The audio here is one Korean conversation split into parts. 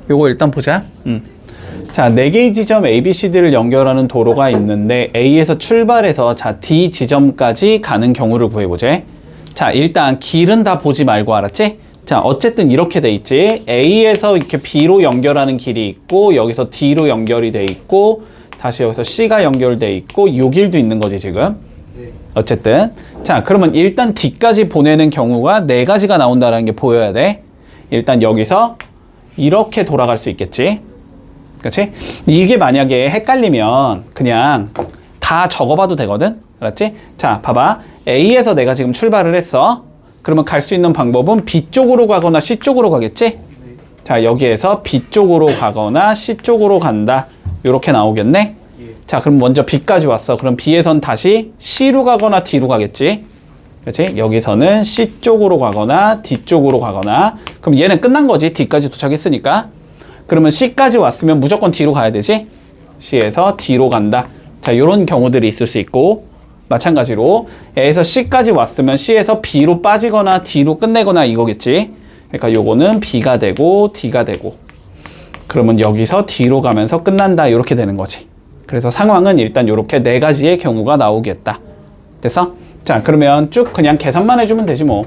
요거 일단 보자. 자, 4개의 지점 A, B, C, D를 연결하는 도로가 있는데 A에서 출발해서 자, D 지점까지 가는 경우를 구해보자. 자, 일단 길은 다 보지 말고, 알았지? 자, 어쨌든 이렇게 돼 있지. A에서 이렇게 B로 연결하는 길이 있고, 여기서 D로 연결이 돼 있고, 다시 여기서 C가 연결돼 있고, 요 길도 있는 거지 지금. 어쨌든 자, 그러면 일단 D까지 보내는 경우가 4가지가 나온다는 게 보여야 돼. 일단 여기서 이렇게 돌아갈 수 있겠지. 그렇지? 이게 만약에 헷갈리면 그냥 다 적어봐도 되거든. 알았지? 자, 봐봐. A에서 내가 지금 출발을 했어. 그러면 갈 수 있는 방법은 B 쪽으로 가거나 C 쪽으로 가겠지? 자, 여기에서 B 쪽으로 가거나 C 쪽으로 간다. 요렇게 나오겠네? 자, 그럼 먼저 B까지 왔어. 그럼 B에선 다시 C로 가거나 D로 가겠지? 그렇지? 여기서는 C 쪽으로 가거나 D 쪽으로 가거나. 그럼 얘는 끝난 거지. D까지 도착했으니까. 그러면 C까지 왔으면 무조건 D로 가야 되지? C에서 D로 간다. 자, 요런 경우들이 있을 수 있고, 마찬가지로 A에서 C까지 왔으면 C에서 B로 빠지거나 D로 끝내거나 이거겠지? 그러니까 요거는 B가 되고 D가 되고, 그러면 여기서 D로 가면서 끝난다. 이렇게 되는 거지. 그래서 상황은 일단 이렇게 4가지의 경우가 나오겠다. 됐어? 자, 그러면 쭉 그냥 계산만 해주면 되지 뭐.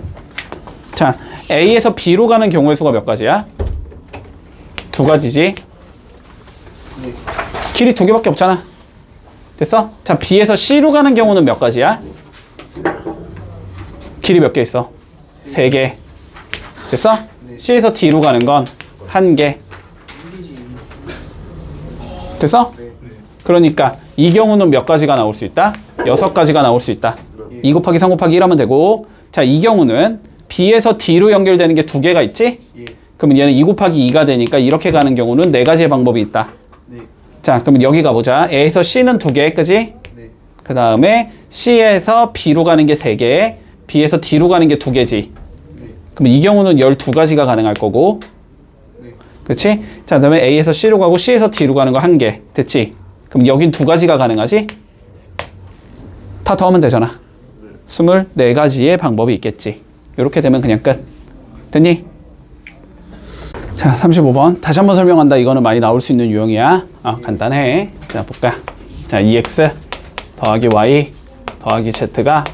자, A에서 B로 가는 경우의 수가 몇 가지야? 2가지지. 길이 2개밖에 없잖아. 됐어? 자, B에서 C로 가는 경우는 몇 가지야? 길이 몇 개 있어? 3개. 됐어? C에서 D로 가는 건 1개. 됐어? 그러니까 이 경우는 몇 가지가 나올 수 있다? 6가지가 나올 수 있다. 2 곱하기 3 곱하기 1 하면 되고, 자, 이 경우는 B에서 D로 연결되는 게 2개가 있지? 그러면 얘는 2 곱하기 2가 되니까 이렇게 가는 경우는 4가지의 방법이 있다. 자, 그러면 여기 가보자. A에서 C는 2개, 그지? 그 다음에 C에서 B로 가는 게 3개, B에서 D로 가는 게 2개지. 그럼 이 경우는 12가지가 가능할 거고, 그렇지? 자, 그 다음에 A에서 C로 가고 C에서 D로 가는 거 1개. 됐지? 그럼 여긴 2가지가 가능하지? 다 더하면 되잖아. 24가지의 방법이 있겠지. 이렇게 되면 그냥 끝. 됐니? 자, 35번. 다시 한번 설명한다. 이거는 많이 나올 수 있는 유형이야. 간단해. 자, 볼까? 자, 2x 더하기 y 더하기 z가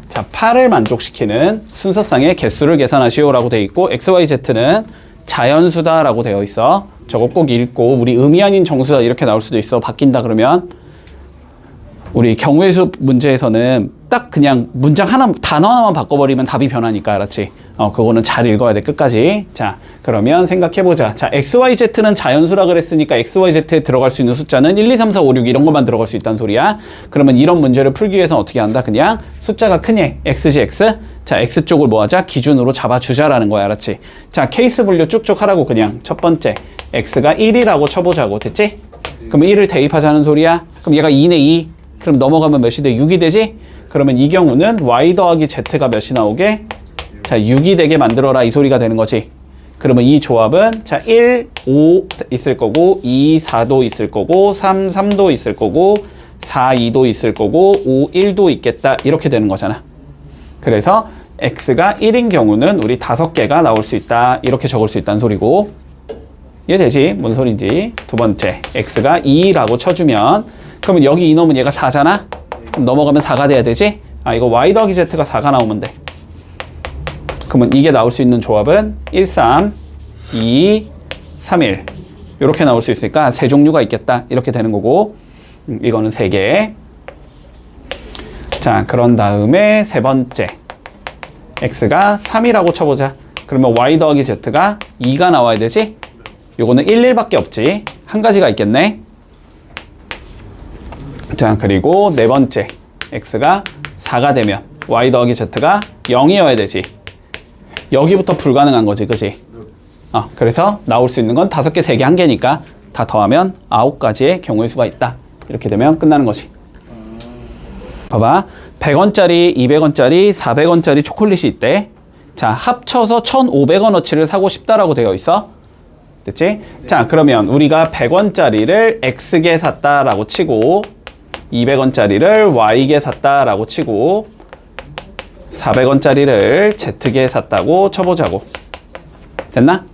자, 8을 만족시키는 순서상의 개수를 계산하시오라고 되어 있고, x, y, z는 자연수다라고 되어 있어. 저거 꼭 읽고, 우리 의미 아닌 정수다 이렇게 나올 수도 있어. 바뀐다 그러면. 우리 경우의 수 문제에서는 딱 그냥 문장 하나, 단어 하나만 바꿔버리면 답이 변하니까, 알았지? 그거는 잘 읽어야 돼, 끝까지. 자, 그러면 생각해보자. 자, x, y, z는 자연수라 그랬으니까 x, y, z에 들어갈 수 있는 숫자는 1, 2, 3, 4, 5, 6 이런 것만 들어갈 수 있다는 소리야. 그러면 이런 문제를 풀기 위해서는 어떻게 한다? 그냥 숫자가 크니 x지, x. 자, x 쪽을 뭐 하자? 기준으로 잡아주자라는 거야, 알았지? 자, 케이스 분류 쭉쭉 하라고. 그냥 첫 번째 x가 1이라고 쳐보자고. 됐지? 그러면 1을 대입하자는 소리야. 그럼 얘가 2네, 2. 그럼 넘어가면 몇이 돼? 6이 되지? 그러면 이 경우는 y 더하기 z가 몇이 나오게? 자, 6이 되게 만들어라 이 소리가 되는 거지. 그러면 이 조합은 자, 1, 5 있을 거고, 2, 4도 있을 거고, 3, 3도 있을 거고, 4, 2도 있을 거고, 5, 1도 있겠다. 이렇게 되는 거잖아. 그래서 x가 1인 경우는 우리 5개가 나올 수 있다. 이렇게 적을 수 있다는 소리고. 이해되지? 뭔 소린지. 두 번째, x가 2라고 쳐주면, 그러면 여기 이놈은 얘가 4잖아? 그럼 넘어가면 4가 돼야 되지? 이거 y 더하기 z가 4가 나오면 돼. 그러면 이게 나올 수 있는 조합은 1, 3, 2, 3, 1 이렇게 나올 수 있으니까 세 종류가 있겠다. 이렇게 되는 거고, 이거는 3개. 자, 그런 다음에 세 번째 x가 3이라고 쳐보자. 그러면 y 더하기 z가 2가 나와야 되지? 요거는 1, 1밖에 없지. 한 가지가 있겠네. 자, 그리고 네 번째 x가 4가 되면 y 더하기 z가 0이어야 되지. 여기부터 불가능한 거지, 그지? 그래서 나올 수 있는 건 5개, 3개, 1개니까 다 더하면 9가지의 경우의 수가 있다. 이렇게 되면 끝나는 거지. 봐봐. 100원짜리, 200원짜리, 400원짜리 초콜릿이 있대. 자, 합쳐서 1,500원어치를 사고 싶다라고 되어 있어. 됐지? 자, 그러면 우리가 100원짜리를 X개 샀다라고 치고, 200원짜리를 Y개 샀다라고 치고, 400원짜리를 Z개 샀다고 쳐보자고. 됐나?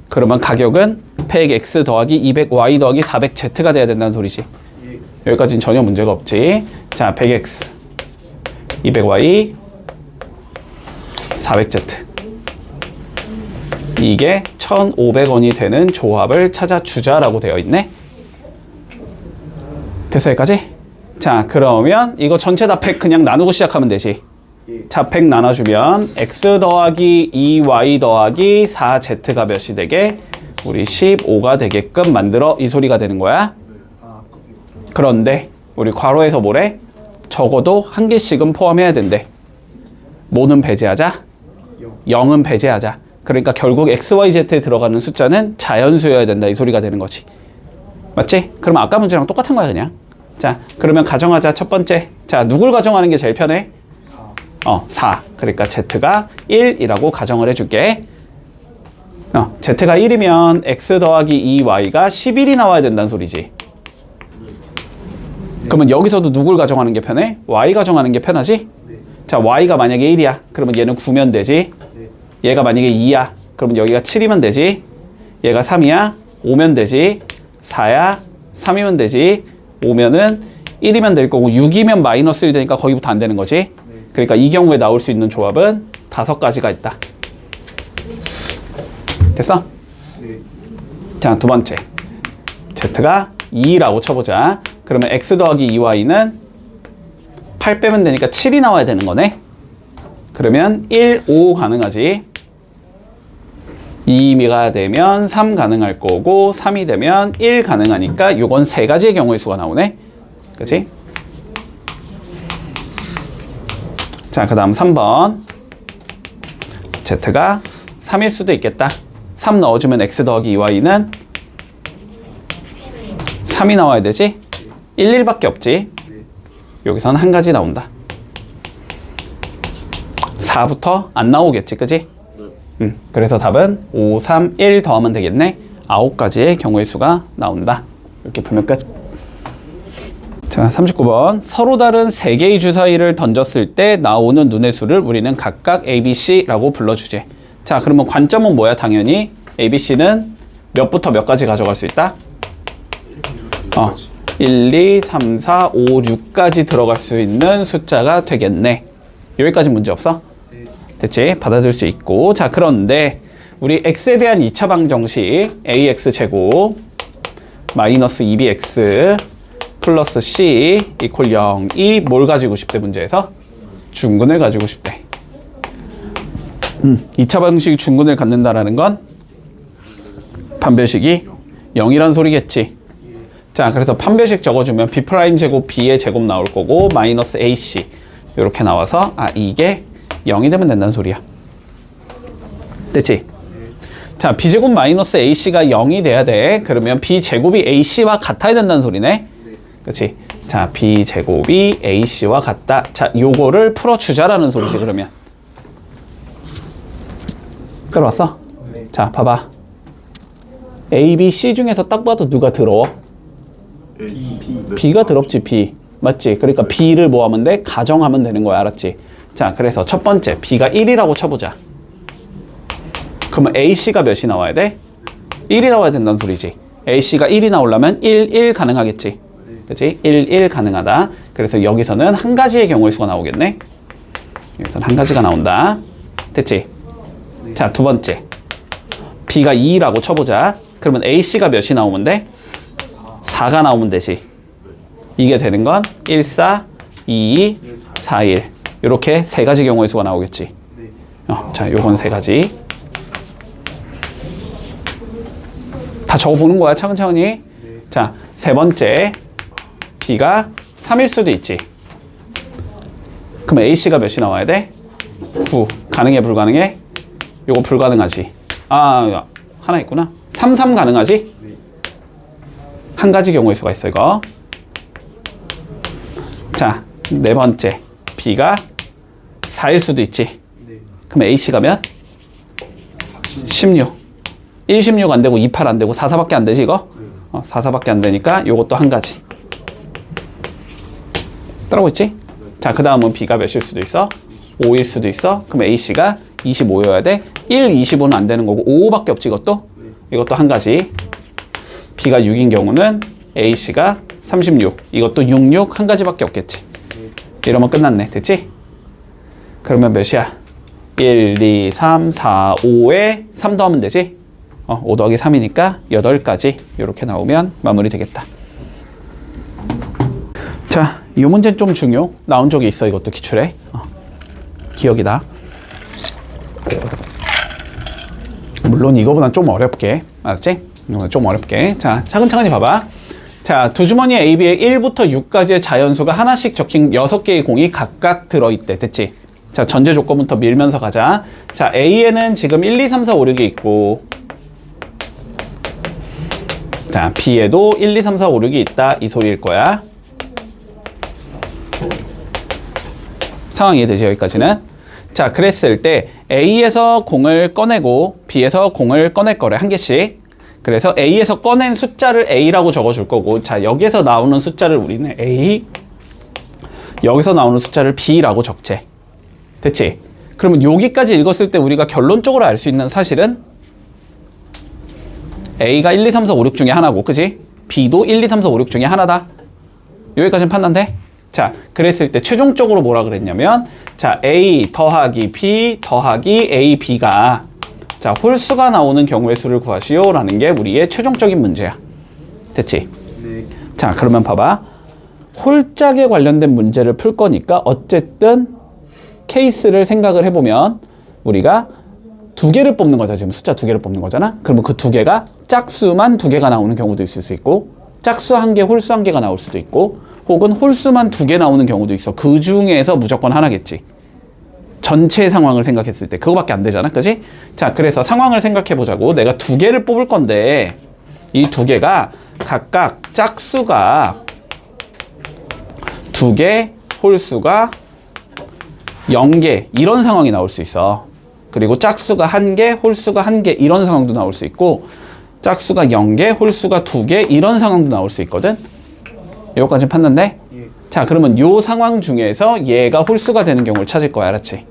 그러면 가격은 100x 더하기 200y 더하기 400z가 돼야 된다는 소리지. 여기까지는 전혀 문제가 없지. 자, 100x, 200y, 400z. 이게 1,500원이 되는 조합을 찾아주자라고 되어 있네. 됐어, 여기까지? 자, 그러면 이거 전체 다 100 그냥 나누고 시작하면 되지. 자, 100 나눠주면 x 더하기 2y 더하기 4z가 몇이 되게? 우리 15가 되게끔 만들어, 이 소리가 되는 거야. 그런데 우리 괄호에서 뭐래? 적어도 한 개씩은 포함해야 된대. 뭐는 배제하자? 0은 배제하자. 그러니까 결국 XYZ에 들어가는 숫자는 자연수여야 된다, 이 소리가 되는 거지. 맞지? 그러면 아까 문제랑 똑같은 거야, 그냥. 자, 그러면 가정하자. 첫 번째. 자, 누굴 가정하는 게 제일 편해? 4. 그러니까 Z가 1이라고 가정을 해줄게. Z가 1이면 X 더하기 2Y가 11이 나와야 된다는 소리지. 그러면 여기서도 누굴 가정하는 게 편해? Y 가정하는 게 편하지? 자, Y가 만약에 1이야. 그러면 얘는 9면 되지. 얘가 만약에 2야. 그러면 여기가 7이면 되지. 얘가 3이야. 5면 되지. 4야. 3이면 되지. 5면은 1이면 될 거고 6이면 마이너스 1 되니까 거기부터 안 되는 거지. 그러니까 이 경우에 나올 수 있는 조합은 5가지가 있다. 됐어? 자, 두 번째. Z가 2라고 쳐보자. 그러면 X 더하기 2Y는 8 빼면 되니까 7이 나와야 되는 거네. 그러면 1, 5 가능하지. 2가 되면 3 가능할 거고 3이 되면 1 가능하니까 요건 3가지의 경우의 수가 나오네. 그치? 자, 그 다음 3번. Z가 3일 수도 있겠다. 3 넣어주면 X 더하기 2Y는 3이 나와야 되지? 1, 1밖에 없지? 여기서는 한 가지 나온다. 4부터 안 나오겠지, 그지? 그래서 답은 5, 3, 1 더하면 되겠네. 9가지의 경우의 수가 나온다. 이렇게 풀면 끝. 자, 39번. 서로 다른 3개의 주사위를 던졌을 때 나오는 눈의 수를 우리는 각각 A, B, C라고 불러주제. 자, 그러면 관점은 뭐야? 당연히 ABC는 몇부터 몇까지 가져갈 수 있다? 1, 2, 3, 4, 5, 6까지 들어갈 수 있는 숫자가 되겠네. 여기까지 문제 없어? 됐지? 받아들일 수 있고. 자, 그런데 우리 x에 대한 2차 방정식 ax 제곱 마이너스 2bx 플러스 c 이퀄 0이 뭘 가지고 싶대? 문제에서 중근을 가지고 싶대. 2차 방정식이 중근을 갖는다라는 건 판별식이 0이란 소리겠지. 자, 그래서 판별식 적어주면 b' 제곱 b의 제곱 나올 거고 마이너스 ac 이렇게 나와서 이게 0이 되면 된다는 소리야. 됐지? 자, b제곱 마이너스 ac가 0이 돼야 돼. 그러면 b제곱이 ac와 같아야 된다는 소리네. 그치? 자, b제곱이 ac와 같다. 자, 요거를 풀어주자라는 소리지, 그러면. 끌어왔어? 자, 봐봐. A, B, C 중에서 딱 봐도 누가 더러워? B가 더럽지, B. 맞지? 그러니까 B를 뭐 하면 돼? 가정하면 되는 거야, 알았지? 자, 그래서 첫 번째, B가 1이라고 쳐보자. 그러면 AC가 몇이 나와야 돼? 1이 나와야 된다는 소리지. AC가 1이 나오려면 1, 1 가능하겠지. 그치? 1, 1 가능하다. 그래서 여기서는 한 가지의 경우의 수가 나오겠네. 여기서는 한 가지가 나온다. 됐지? 자, 두 번째. B가 2라고 쳐보자. 그러면 AC가 몇이 나오면 돼? 4가 나오면 되지. 이게 되는 건 1, 4, 2, 4, 1. 이렇게 세 가지 경우의 수가 나오겠지. 자, 요건 세 가지. 다 적어보는 거야, 차근차근히. 자, 세 번째. B가 3일 수도 있지. 그럼 AC가 몇이 나와야 돼? 9. 가능해, 불가능해? 요거 불가능하지. 하나 있구나. 3, 3 가능하지? 한 가지 경우의 수가 있어, 이거. 자, 네 번째. B가 4일 수도 있지. 그럼 AC가 몇? 16. 1, 16 안 되고 2, 8 안 되고 4, 4밖에 안 되지, 이거? 4, 4밖에 안 되니까 요것도 한 가지. 따라오고 있지? 자, 그 다음은 B가 몇일 수도 있어? 5일 수도 있어? 그럼 AC가 25여야 돼? 1, 25는 안 되는 거고 5밖에 없지, 이것도? 이것도 한 가지. B가 6인 경우는 A씨가 36. 이것도 66 한 가지밖에 없겠지. 이러면 끝났네. 됐지? 그러면 몇이야? 1, 2, 3, 4, 5에 3 더하면 되지? 5 더하기 3이니까 8가지 이렇게 나오면 마무리 되겠다. 자, 이 문제는 좀 중요. 나온 적이 있어. 이것도 기출에. 기억이다. 물론 이거보단 좀 어렵게. 알았지? 이거보다 좀 어렵게. 자, 차근차근히 봐봐. 자, 두 주머니 AB에 1부터 6까지의 자연수가 하나씩 적힌 6개의 공이 각각 들어있대. 됐지? 자, 전제 조건부터 밀면서 가자. 자, A에는 지금 1, 2, 3, 4, 5, 6이 있고, 자, B에도 1, 2, 3, 4, 5, 6이 있다. 이 소리일 거야. 상황 이해되죠? 여기까지는. 자, 그랬을 때 A에서 공을 꺼내고 B에서 공을 꺼낼 거래. 한 개씩. 그래서 A에서 꺼낸 숫자를 A라고 적어줄 거고, 자, 여기에서 나오는 숫자를 우리는 A, 여기서 나오는 숫자를 B라고 적재. 됐지? 그러면 여기까지 읽었을 때 우리가 결론적으로 알 수 있는 사실은 A가 1, 2, 3, 4, 5, 6 중에 하나고, 그지? B도 1, 2, 3, 4, 5, 6 중에 하나다. 여기까지는 판단돼? 자, 그랬을 때 최종적으로 뭐라 그랬냐면, 자, A 더하기 B 더하기 A, B가 자, 홀수가 나오는 경우의 수를 구하시오 라는 게 우리의 최종적인 문제야. 됐지? 네. 자, 그러면 봐봐. 홀짝에 관련된 문제를 풀 거니까 어쨌든 케이스를 생각을 해보면 우리가 2개를 뽑는 거잖아. 지금 숫자 2개를 뽑는 거잖아. 그러면 그 2개가 짝수만 2개가 나오는 경우도 있을 수 있고, 짝수 1개, 홀수 1개가 나올 수도 있고, 혹은 홀수만 2개 나오는 경우도 있어. 그 중에서 무조건 하나겠지. 전체 상황을 생각했을 때 그거밖에 안 되잖아. 그지? 자, 그래서 상황을 생각해 보자고. 내가 2개를 뽑을 건데 이 2개가 각각 짝수가 2개, 홀수가 0개 이런 상황이 나올 수 있어. 그리고 짝수가 1개, 홀수가 1개 이런 상황도 나올 수 있고, 짝수가 0개, 홀수가 2개 이런 상황도 나올 수 있거든. 여기까지 판단돼? 자, 그러면 요 상황 중에서 얘가 홀수가 되는 경우를 찾을 거야. 알았지?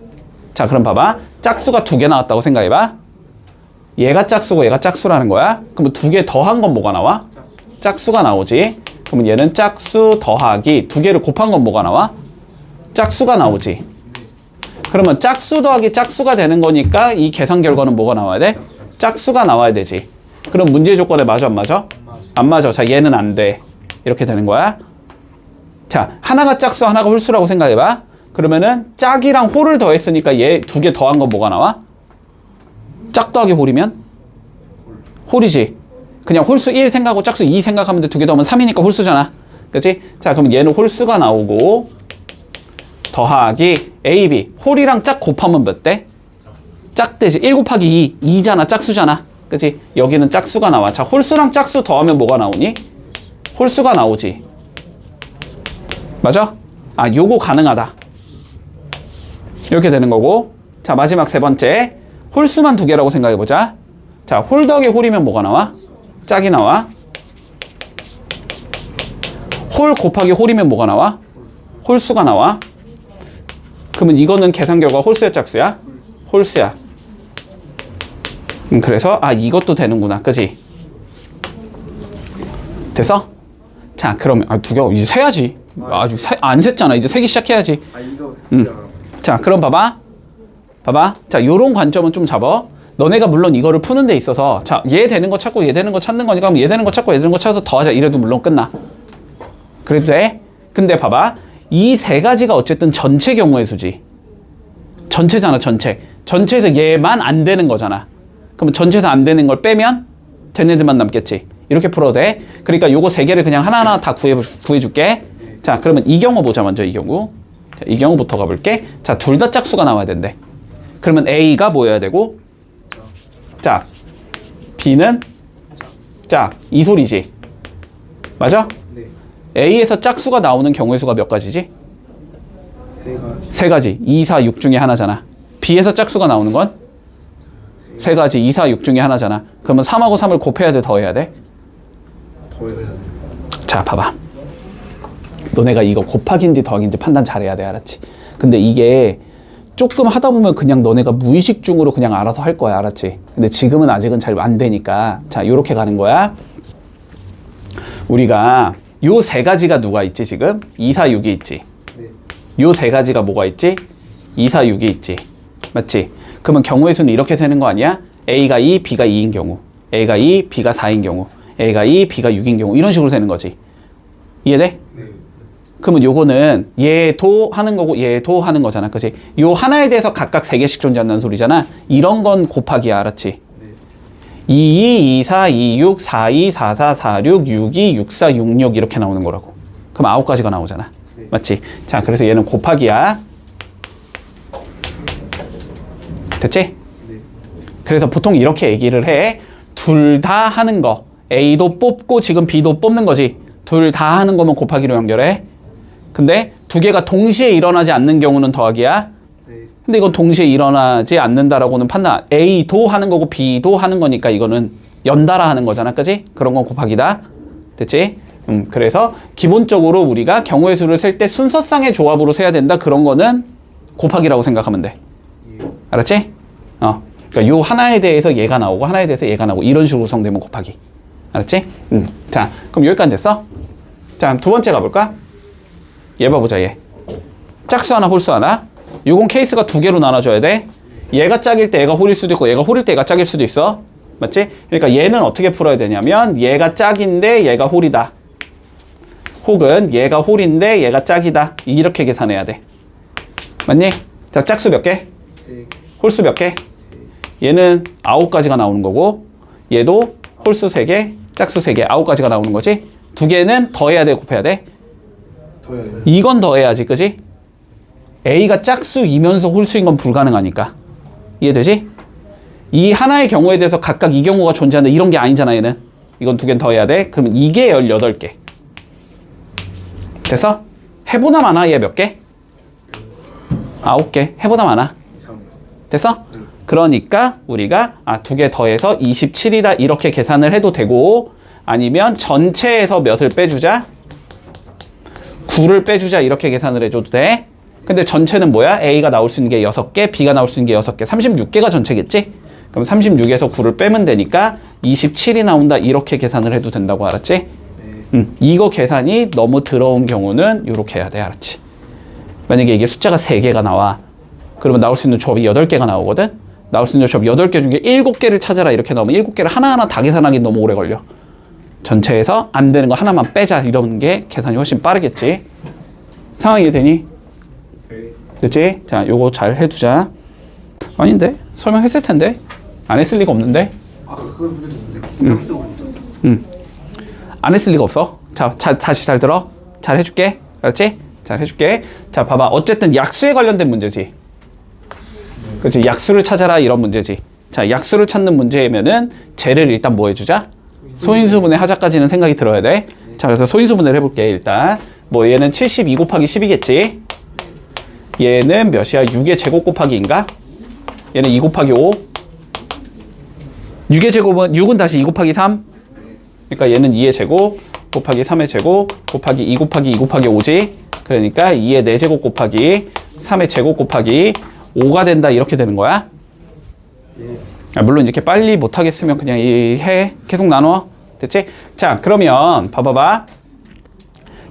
자, 그럼 봐봐. 짝수가 2개 나왔다고 생각해봐. 얘가 짝수고 얘가 짝수라는 거야. 그러면 2개 더한 건 뭐가 나와? 짝수가 나오지. 그러면 얘는 짝수 더하기 2개를 곱한 건 뭐가 나와? 짝수가 나오지. 그러면 짝수 더하기 짝수가 되는 거니까 이 계산 결과는 뭐가 나와야 돼? 짝수가 나와야 되지. 그럼 문제 조건에 맞아, 안 맞아? 안 맞아. 자, 얘는 안 돼. 이렇게 되는 거야. 자, 하나가 짝수, 하나가 홀수라고 생각해봐. 그러면은 짝이랑 홀을 더했으니까 얘 2개 더한 건 뭐가 나와? 짝 더하기 홀이면? 홀이지. 그냥 홀수 1 생각하고 짝수 2 생각하면 돼. 2개 더하면 3이니까 홀수잖아. 그치? 자, 그럼 얘는 홀수가 나오고, 더하기 A, B. 홀이랑 짝 곱하면 몇 대? 짝 대지. 1 곱하기 2. 2잖아. 짝수잖아. 그치? 여기는 짝수가 나와. 자, 홀수랑 짝수 더하면 뭐가 나오니? 홀수가 나오지. 맞아? 아, 요거 가능하다. 이렇게 되는 거고. 자, 마지막 세 번째. 홀수만 2개라고 생각해보자. 자, 홀 더하기 홀이면 뭐가 나와? 짝이 나와. 홀 곱하기 홀이면 뭐가 나와? 홀수가 나와. 그러면 이거는 계산 결과 홀수야, 짝수야? 홀수야. 그래서 이것도 되는구나. 그지? 됐어? 자, 그러면 2개 이제 세야지. 아주 안 셌잖아. 이제 세기 시작해야지. 자, 그럼 봐봐. 자, 요런 관점은 좀 잡아. 너네가 물론 이거를 푸는 데 있어서, 자, 얘 되는 거 찾고 얘 되는 거 찾는 거니까 그럼 얘 되는 거 찾고 얘 되는 거 찾아서 더하자. 이래도 물론 끝나. 그래도 돼? 근데 봐봐. 이 세 가지가 어쨌든 전체 경우의 수지. 전체잖아, 전체. 전체에서 얘만 안 되는 거잖아. 그러면 전체에서 안 되는 걸 빼면 되는 애들만 남겠지. 이렇게 풀어도 돼. 그러니까 요거 세 개를 그냥 하나하나 다 구해줄게. 자, 그러면 이 경우 보자. 먼저 이 경우. 자, 이 경우부터 가볼게. 자, 둘 다 짝수가 나와야 된대. 그러면 A가 뭐여야 되고? 짝. B는 짝. 이 소리지. 맞아? 네. A에서 짝수가 나오는 경우의 수가 몇 가지지? 세 가지. 2, 4, 6 중에 하나잖아. B에서 짝수가 나오는 건? 세 가지. 2, 4, 6 중에 하나잖아. 그러면 3하고 3을 곱해야 돼? 더해야 돼? 더해야 돼. 자, 봐봐. 너네가 이거 곱하기인지 더하기인지 판단 잘해야 돼. 알았지? 근데 이게 조금 하다 보면 그냥 너네가 무의식 중으로 그냥 알아서 할 거야. 알았지? 근데 지금은 아직은 잘 안 되니까. 자, 요렇게 가는 거야. 우리가 요 세 가지가 누가 있지, 지금? 2, 4, 6이 있지. 요 세 가지가 뭐가 있지? 2, 4, 6이 있지. 맞지? 그러면 경우의 수는 이렇게 세는 거 아니야? A가 2, B가 2인 경우. A가 2, B가 4인 경우. A가 2, B가 6인 경우. 이런 식으로 세는 거지. 이해돼? 네. 그러면 요거는 얘도 하는 거고 얘도 하는 거잖아. 그치? 요 하나에 대해서 각각 3개씩 존재한다는 소리잖아. 이런 건 곱하기야. 알았지? 네. 2, 2, 2, 4, 2, 6, 4, 2, 4, 4, 4, 6, 6, 2, 6, 4, 6, 6 이렇게 나오는 거라고. 그럼 9가지가 나오잖아. 네. 맞지? 자, 그래서 얘는 곱하기야. 됐지? 네. 그래서 보통 이렇게 얘기를 해. 둘 다 하는 거. A도 뽑고 지금 B도 뽑는 거지. 둘 다 하는 거면 곱하기로 연결해. 근데 두 개가 동시에 일어나지 않는 경우는 더하기야. 네. 근데 이건 동시에 일어나지 않는다라고는 판단. A도 하는 거고 B도 하는 거니까 이거는 연달아 하는 거잖아. 그지? 그런 건 곱하기다. 됐지? 그래서 기본적으로 우리가 경우의 수를 셀 때 순서상의 조합으로 세야 된다. 그런 거는 곱하기라고 생각하면 돼. 알았지? 그러니까 요 하나에 대해서 얘가 나오고 하나에 대해서 얘가 나오고 이런 식으로 구성되면 곱하기. 알았지? 자, 그럼 여기까지 됐어? 자, 두 번째 가볼까? 얘 봐보자, 얘. 짝수 하나, 홀수 하나. 요건 케이스가 두 개로 나눠줘야 돼. 얘가 짝일 때 얘가 홀일 수도 있고, 얘가 홀일 때 얘가 짝일 수도 있어. 맞지? 그러니까 얘는 어떻게 풀어야 되냐면, 얘가 짝인데 얘가 홀이다. 혹은 얘가 홀인데 얘가 짝이다. 이렇게 계산해야 돼. 맞니? 자, 짝수 몇 개? 홀수 몇 개? 얘는 9가지가 나오는 거고, 얘도 홀수 3개, 짝수 3개, 9가지가 나오는 거지? 두 개는 더해야 돼, 곱해야 돼? 이건 더해야지, 그지? A가 짝수이면서 홀수인 건 불가능하니까. 이해되지? 이 하나의 경우에 대해서 각각 이 경우가 존재한다. 이런 게 아니잖아, 얘는. 이건 두 개는 더해야 돼. 그러면 이게 18개. 됐어? 해보다 많아, 얘 몇 개? 9개. 해보다 많아. 됐어? 그러니까 우리가 두 개 더해서 27이다. 이렇게 계산을 해도 되고, 아니면 전체에서 몇을 빼주자? 9를 빼주자. 이렇게 계산을 해줘도 돼. 근데 전체는 뭐야? A가 나올 수 있는 게 6개, B가 나올 수 있는 게 6개, 36개가 전체겠지? 그럼 36에서 9를 빼면 되니까 27이 나온다. 이렇게 계산을 해도 된다고. 알았지? 네. 이거 계산이 너무 들어온 경우는 이렇게 해야 돼. 알았지? 만약에 이게 숫자가 3개가 나와. 그러면 나올 수 있는 조합이 8개가 나오거든? 나올 수 있는 조합 8개 중에 7개를 찾아라. 이렇게 나오면 7개를 하나하나 다 계산하기 너무 오래 걸려. 전체에서 안 되는 거 하나만 빼자. 이런 게 계산이 훨씬 빠르겠지? 상황이 되니? 됐지? 자, 요거 잘 해두자. 아닌데? 설명했을 텐데? 안 했을 리가 없는데? 그건 모르겠는데. 안 했을 리가 없어. 자, 다시 잘 들어. 잘 해줄게. 알았지? 잘 해줄게. 자, 봐봐. 어쨌든 약수에 관련된 문제지. 그렇지? 약수를 찾아라. 이런 문제지. 자, 약수를 찾는 문제면은 쟤를 일단 뭐 해주자? 소인수분해 하자까지는 생각이 들어야 돼. 자, 그래서 소인수분해를 해볼게. 일단 뭐 얘는 72 곱하기 10이겠지? 얘는 몇이야? 6의 제곱 곱하기인가? 얘는 2 곱하기 5. 6의 제곱은 6은 다시 2 곱하기 3. 그러니까 얘는 2의 제곱 곱하기 3의 제곱 곱하기 2 곱하기 2 곱하기 5지. 그러니까 2의 4제곱 곱하기 3의 제곱 곱하기 5가 된다. 이렇게 되는 거야. 물론 이렇게 빨리 못하겠으면 그냥 해. 계속 나눠. 됐지? 자, 그러면 봐봐봐.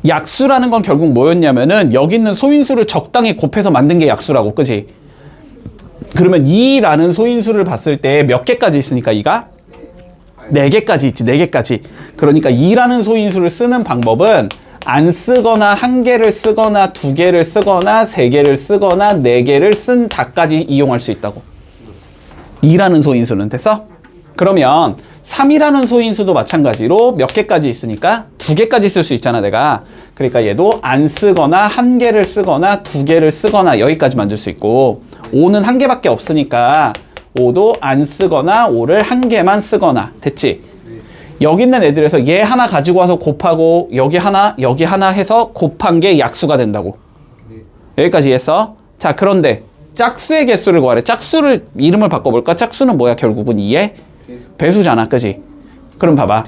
약수라는 건 결국 뭐였냐면은 여기 있는 소인수를 적당히 곱해서 만든 게 약수라고. 그지? 그러면 2라는 소인수를 봤을 때 몇 개까지 있으니까 2가? 4개까지 있지. 4개까지. 그러니까 2라는 소인수를 쓰는 방법은 안 쓰거나 1개를 쓰거나 2개를 쓰거나 3개를 쓰거나 4개를 쓴 다까지 이용할 수 있다고. 2라는 소인수는. 됐어? 그러면 3이라는 소인수도 마찬가지로 몇 개까지 있으니까 2개까지 쓸 수 있잖아, 내가. 그러니까 얘도 안 쓰거나 1개를 쓰거나 2개를 쓰거나 여기까지 만들 수 있고, 5는 1개밖에 없으니까 5도 안 쓰거나 5를 1개만 쓰거나. 됐지? 여기 있는 애들에서 얘 하나 가지고 와서 곱하고 여기 하나 해서 곱한 게 약수가 된다고. 여기까지 이해했어? 자, 그런데 짝수의 개수를 구하래. 짝수를 이름을 바꿔볼까? 짝수는 뭐야? 결국은 2의 배수잖아. 그지? 그럼 봐봐.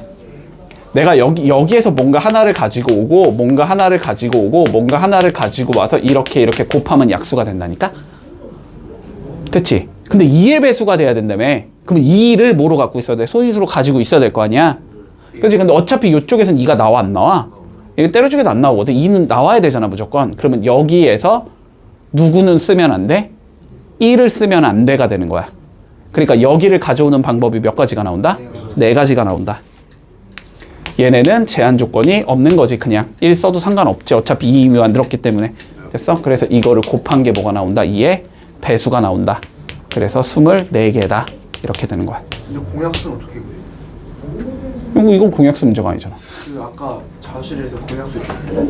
내가 여기에서 뭔가 하나를 가지고 오고 뭔가 하나를 가지고 오고 뭔가 하나를 가지고 와서 이렇게 곱하면 약수가 된다니까? 됐지? 근데 2의 배수가 돼야 된다며. 그럼 2를 뭐로 갖고 있어야 돼? 소인수로 가지고 있어야 될 거 아니야? 그렇지? 근데 어차피 이쪽에선 2가 나와 안 나와? 이거 때려주기도 안 나오거든. 2는 나와야 되잖아 무조건. 그러면 여기에서 누구는 쓰면 안 돼? 1을 쓰면 안 돼가 되는 거야. 그러니까 여기를 가져오는 방법이 몇 가지가 나온다? 4가지가 나온다. 얘네는 제한 조건이 없는 거지. 그냥 1 써도 상관없지. 어차피 2 이미 만들었기 때문에. 됐어? 그래서 이거를 곱한 게 뭐가 나온다? 2의 배수가 나온다. 그래서 24개다. 이렇게 되는 거야. 근데 공약수는 어떻게 구해요? 이건 공약수 문제가 아니잖아. 그 아까 자실에서 공약수 있잖아요.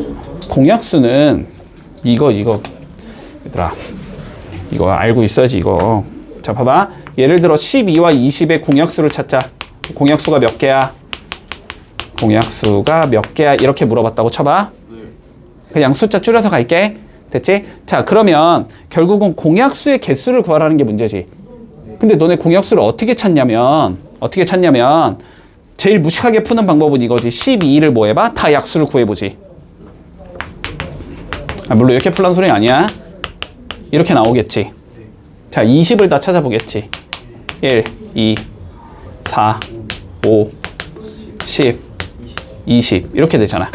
공약수는 이거 얘들아 이거 알고 있어야지 이거. 자 봐봐. 예를 들어 12와 20의 공약수를 찾자. 공약수가 몇 개야? 공약수가 몇 개야? 이렇게 물어봤다고 쳐봐. 그냥 숫자 줄여서 갈게. 됐지? 자 그러면 결국은 공약수의 개수를 구하라는 게 문제지. 근데 너네 공약수를 어떻게 찾냐면 제일 무식하게 푸는 방법은 이거지. 12를 뭐 해봐? 다 약수를 구해보지. 물론 이렇게 풀란 소리 아니야. 이렇게 나오겠지. 자 20을 다 찾아보겠지. 1, 2, 4, 5, 10, 20 이렇게 되잖아.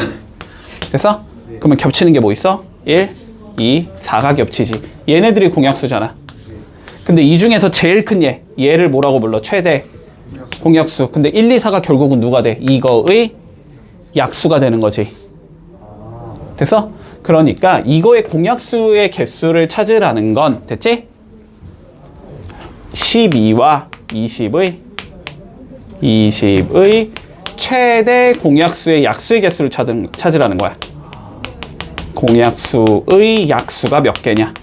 됐어? 그러면 겹치는 게 뭐 있어? 1, 2, 4가 겹치지. 얘네들이 공약수잖아. 근데 이 중에서 제일 큰 얘를 뭐라고 불러? 최대 공약수. 근데 1, 2, 4가 결국은 누가 돼? 이거의 약수가 되는 거지. 됐어? 그러니까 이거의 공약수의 개수를 찾으라는 건 됐지? 12와 20의 최대 공약수의 약수의 개수를 찾으라는 거야. 공약수의 약수가 몇 개냐?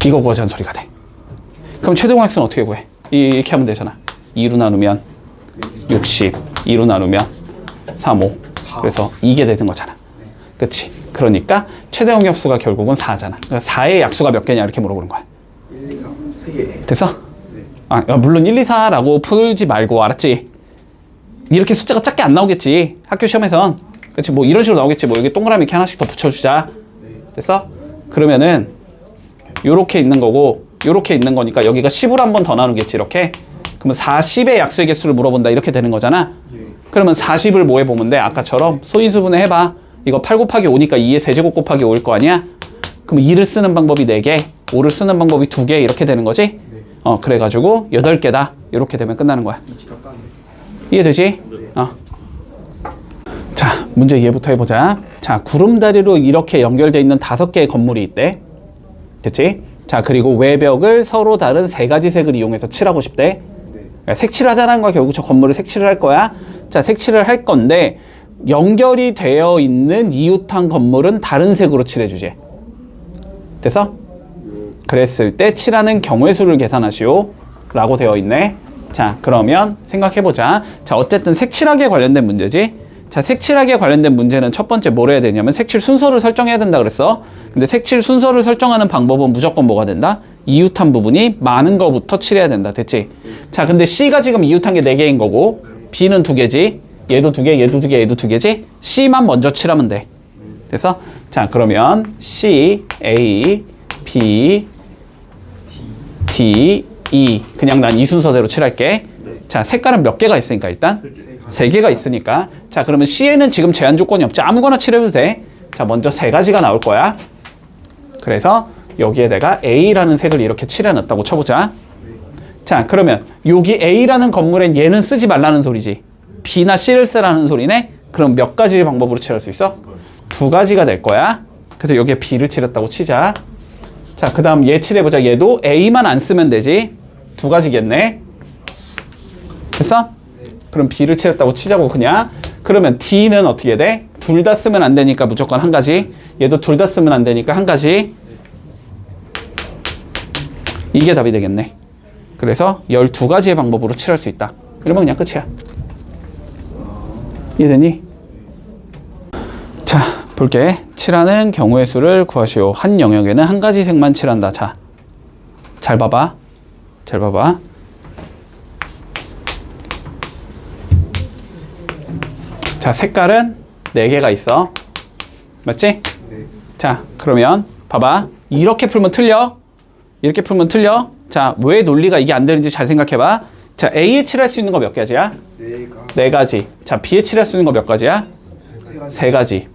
이거 구하자는 소리가 돼. 그럼 최대 공약수는 어떻게 구해? 이렇게 하면 되잖아. 2로 나누면 60, 2로 나누면 3, 5. 그래서 이게 되는 거잖아. 그치? 그러니까 최대 공약수가 결국은 4잖아. 그러니까 4의 약수가 몇 개냐 이렇게 물어보는 거야. 1, 2, 3, 3개. 됐어? 물론 1, 2, 4라고 풀지 말고 알았지? 이렇게 숫자가 작게 안 나오겠지. 학교 시험에선. 그치? 뭐 이런 식으로 나오겠지. 뭐 여기 동그라미 이렇게 하나씩 더 붙여주자. 됐어? 그러면은 요렇게 있는 거고 요렇게 있는 거니까 여기가 10으로 한 번 더 나누겠지. 이렇게. 그러면 40의 약수의 개수를 물어본다. 이렇게 되는 거잖아. 그러면 40을 뭐 해보면 돼? 아까처럼 소인수분해 해봐. 이거 8 곱하기 5니까 2의 세제곱 곱하기 5일 거 아니야? 그럼 2를 쓰는 방법이 4개, 5를 쓰는 방법이 2개 이렇게 되는 거지? 그래가지고 8개다. 이렇게 되면 끝나는 거야. 이해되지? 자, 문제 이해부터 해보자. 자, 구름다리로 이렇게 연결되어 있는 5개의 건물이 있대. 됐지? 자, 그리고 외벽을 서로 다른 3가지 색을 이용해서 칠하고 싶대. 색칠을 하자는 거야. 결국 저 건물을 색칠을 할 거야. 자, 색칠을 할 건데 연결이 되어 있는 이웃한 건물은 다른 색으로 칠해주지. 됐어? 그랬을 때 칠하는 경우의 수를 계산하시오 라고 되어 있네. 자, 그러면 생각해보자. 자, 어쨌든 색칠하기에 관련된 문제지. 자, 색칠하기에 관련된 문제는 첫 번째 뭘 해야 되냐면 색칠 순서를 설정해야 된다 그랬어. 근데 색칠 순서를 설정하는 방법은 무조건 뭐가 된다? 이웃한 부분이 많은 거부터 칠해야 된다. 됐지? 자, 근데 C가 지금 이웃한 게 4개인 거고 B는 2개지. 얘도 2개, 얘도 2개, 얘도 2개지. C만 먼저 칠하면 돼. 됐어? 자, 그러면 C, A, B, D, E. 그냥 난 이 순서대로 칠할게. 자, 색깔은 몇 개가 있으니까 일단 3개가 있으니까. 자, 그러면 C에는 지금 제한 조건이 없지. 아무거나 칠해도 돼. 자, 먼저 3가지가 나올 거야. 그래서 여기에 내가 A라는 색을 이렇게 칠해놨다고 쳐보자. 자, 그러면 여기 A라는 건물엔 얘는 쓰지 말라는 소리지. B나 C를 쓰라는 소리네. 그럼 몇 가지 방법으로 칠할 수 있어? 2가지가 될 거야. 그래서 여기에 B를 칠했다고 치자. 자, 그 다음 얘 칠해보자. 얘도 A만 안 쓰면 되지. 2가지겠네. 됐어? 그럼 B를 칠했다고 치자고 그냥. 그러면 D는 어떻게 돼? 둘 다 쓰면 안 되니까 무조건 1가지. 얘도 둘 다 쓰면 안 되니까 1가지. 이게 답이 되겠네. 그래서 12가지의 방법으로 칠할 수 있다. 그러면 그냥 끝이야. 이해되니? 자, 볼게. 칠하는 경우의 수를 구하시오. 한 영역에는 1가지 색만 칠한다. 자, 잘 봐봐. 잘 봐봐. 자, 색깔은 4개가 있어. 맞지? 자, 그러면 봐봐. 이렇게 풀면 틀려. 이렇게 풀면 틀려. 자, 왜 논리가 이게 안 되는지 잘 생각해봐. 자, A에 칠할 수 있는 거 몇 가지야? 네 가지. 자, B에 칠할 수 있는 거 몇 가지야? 세 가지.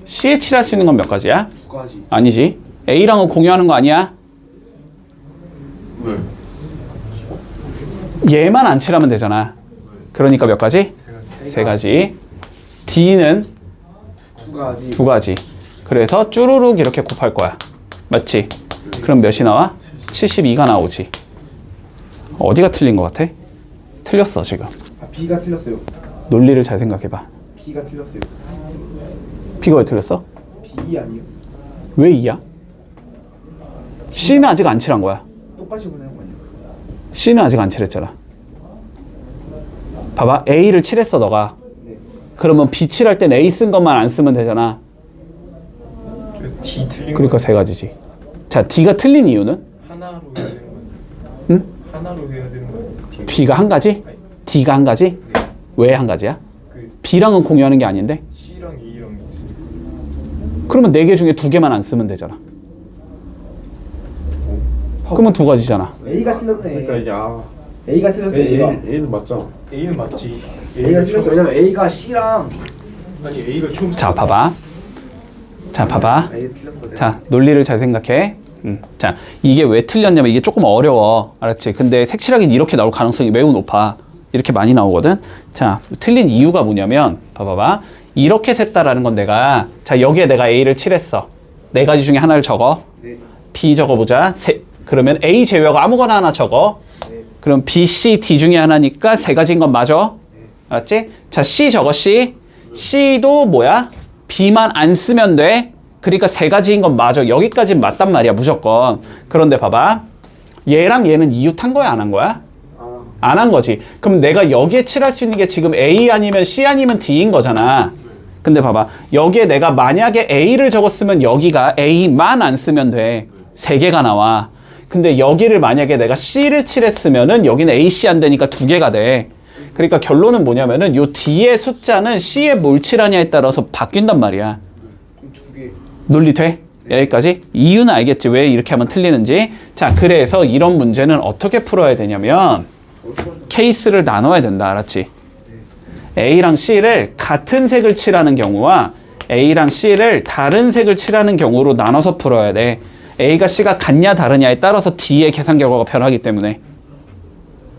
C에 칠할 수 있는 건 몇 가지야? 두 가지. 아니지. A랑은 공유하는 거 아니야? 왜? 얘만 안 칠하면 되잖아. 그러니까 몇 가지? 세 가지. D는 두 가지. 두 가지. 그래서 쭈루룩 이렇게 곱할 거야. 맞지? 그럼 몇이 나와? 72가 나오지. 어디가 틀린 것 같아? 틀렸어 지금. B가 틀렸어요. 논리를 잘 생각해봐. B가 틀렸어요. B가 왜 틀렸어? B 아니에요? 왜 2야? C는 아직 안 칠한 거야. 똑같이 보내는 거 아니에요? C는 아직 안 칠했잖아. 봐봐. A를 칠했어 너가. 네. 그러면 B 칠할 땐 A 쓴 것만 안 쓰면 되잖아. D 틀린 그러니까 세 가지지. 자, D가 틀린 이유는? 하나로 해야 되는 거예요. 응? 하나로 해야 되는 거예요. B가 한 가지? D가 한 가지? 왜 한 가지야? 그 B랑은 공유하는 게 아닌데? C랑 A랑 있어요. 그러면 4개 중에 2개만 안 쓰면 되잖아. 그러면 2가지잖아. A가 틀렸네. 그러니까 이게 A가 틀렸어요. A가. A는 맞잖아. A는 맞지. A가 틀렸어. 왜냐면 A가 C랑 아니 A가 처음 자, 봐봐. 자, 봐봐. A 틀렸어. 자, 논리를 잘 생각해. 자, 이게 왜 틀렸냐면 이게 조금 어려워. 알았지? 근데 색칠하기는 이렇게 나올 가능성이 매우 높아. 이렇게 많이 나오거든. 자, 틀린 이유가 뭐냐면 봐봐봐. 이렇게 셌다라는 건 내가 자, 여기에 내가 A를 칠했어. 4가지 중에 하나를 적어. 네. B 적어보자. 그러면 A 제외하고 아무거나 하나 적어. 네. 그럼 B, C, D 중에 하나니까 3가지인 건 맞아. 알았지? 자, C 적어, C. C도 뭐야? B만 안 쓰면 돼. 그러니까 3가지인 건 맞아. 여기까지는 맞단 말이야, 무조건. 그런데 봐봐. 얘랑 얘는 이유 탄 거야, 안 한 거야? 아. 안 한 거지. 그럼 내가 여기에 칠할 수 있는 게 지금 A 아니면 C 아니면 D인 거잖아. 근데 봐봐. 여기에 내가 만약에 A를 적었으면 여기가 A만 안 쓰면 돼. 3개가 나와. 근데 여기를 만약에 내가 C를 칠했으면은 여기는 A, C 안 되니까 2개가 돼. 그러니까 결론은 뭐냐면은 요 뒤에 숫자는 C에 뭘 칠하냐에 따라서 바뀐단 말이야. 그럼 두 개. 논리 돼? 여기까지? 이유는 알겠지. 왜 이렇게 하면 틀리는지. 자, 그래서 이런 문제는 어떻게 풀어야 되냐면 케이스를 나눠야 된다. 알았지? A랑 C를 같은 색을 칠하는 경우와 A랑 C를 다른 색을 칠하는 경우로 나눠서 풀어야 돼. A가 C가 같냐 다르냐에 따라서 D의 계산 결과가 변하기 때문에.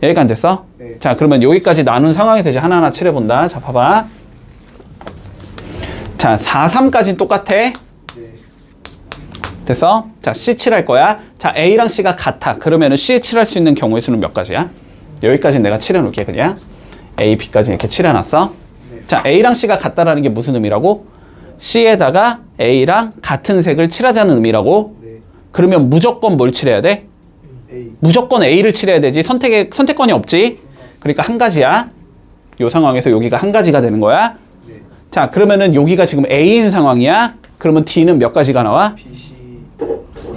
여기까지 됐어? 네. 자, 그러면 여기까지 나눈 상황에서 이제 하나하나 칠해본다. 자, 봐봐. 자, 4, 3까지는 똑같아. 네. 됐어? 자, C 칠할 거야. 자, A랑 C가 같아. 그러면은 C에 칠할 수 있는 경우의 수는 몇 가지야? 여기까지 내가 칠해놓을게, 그냥. A, B까지 이렇게 칠해놨어. 네. 자, A랑 C가 같다라는 게 무슨 의미라고? C에다가 A랑 같은 색을 칠하자는 의미라고? 네. 그러면 무조건 뭘 칠해야 돼? A. 무조건 A를 칠해야 되지. 선택권이 없지. 그러니까 한 가지야. 요 상황에서 여기가 한 가지가 되는 거야. 네. 자, 그러면은 여기가 지금 A인 상황이야. 그러면 D는 몇 가지가 나와? B, C,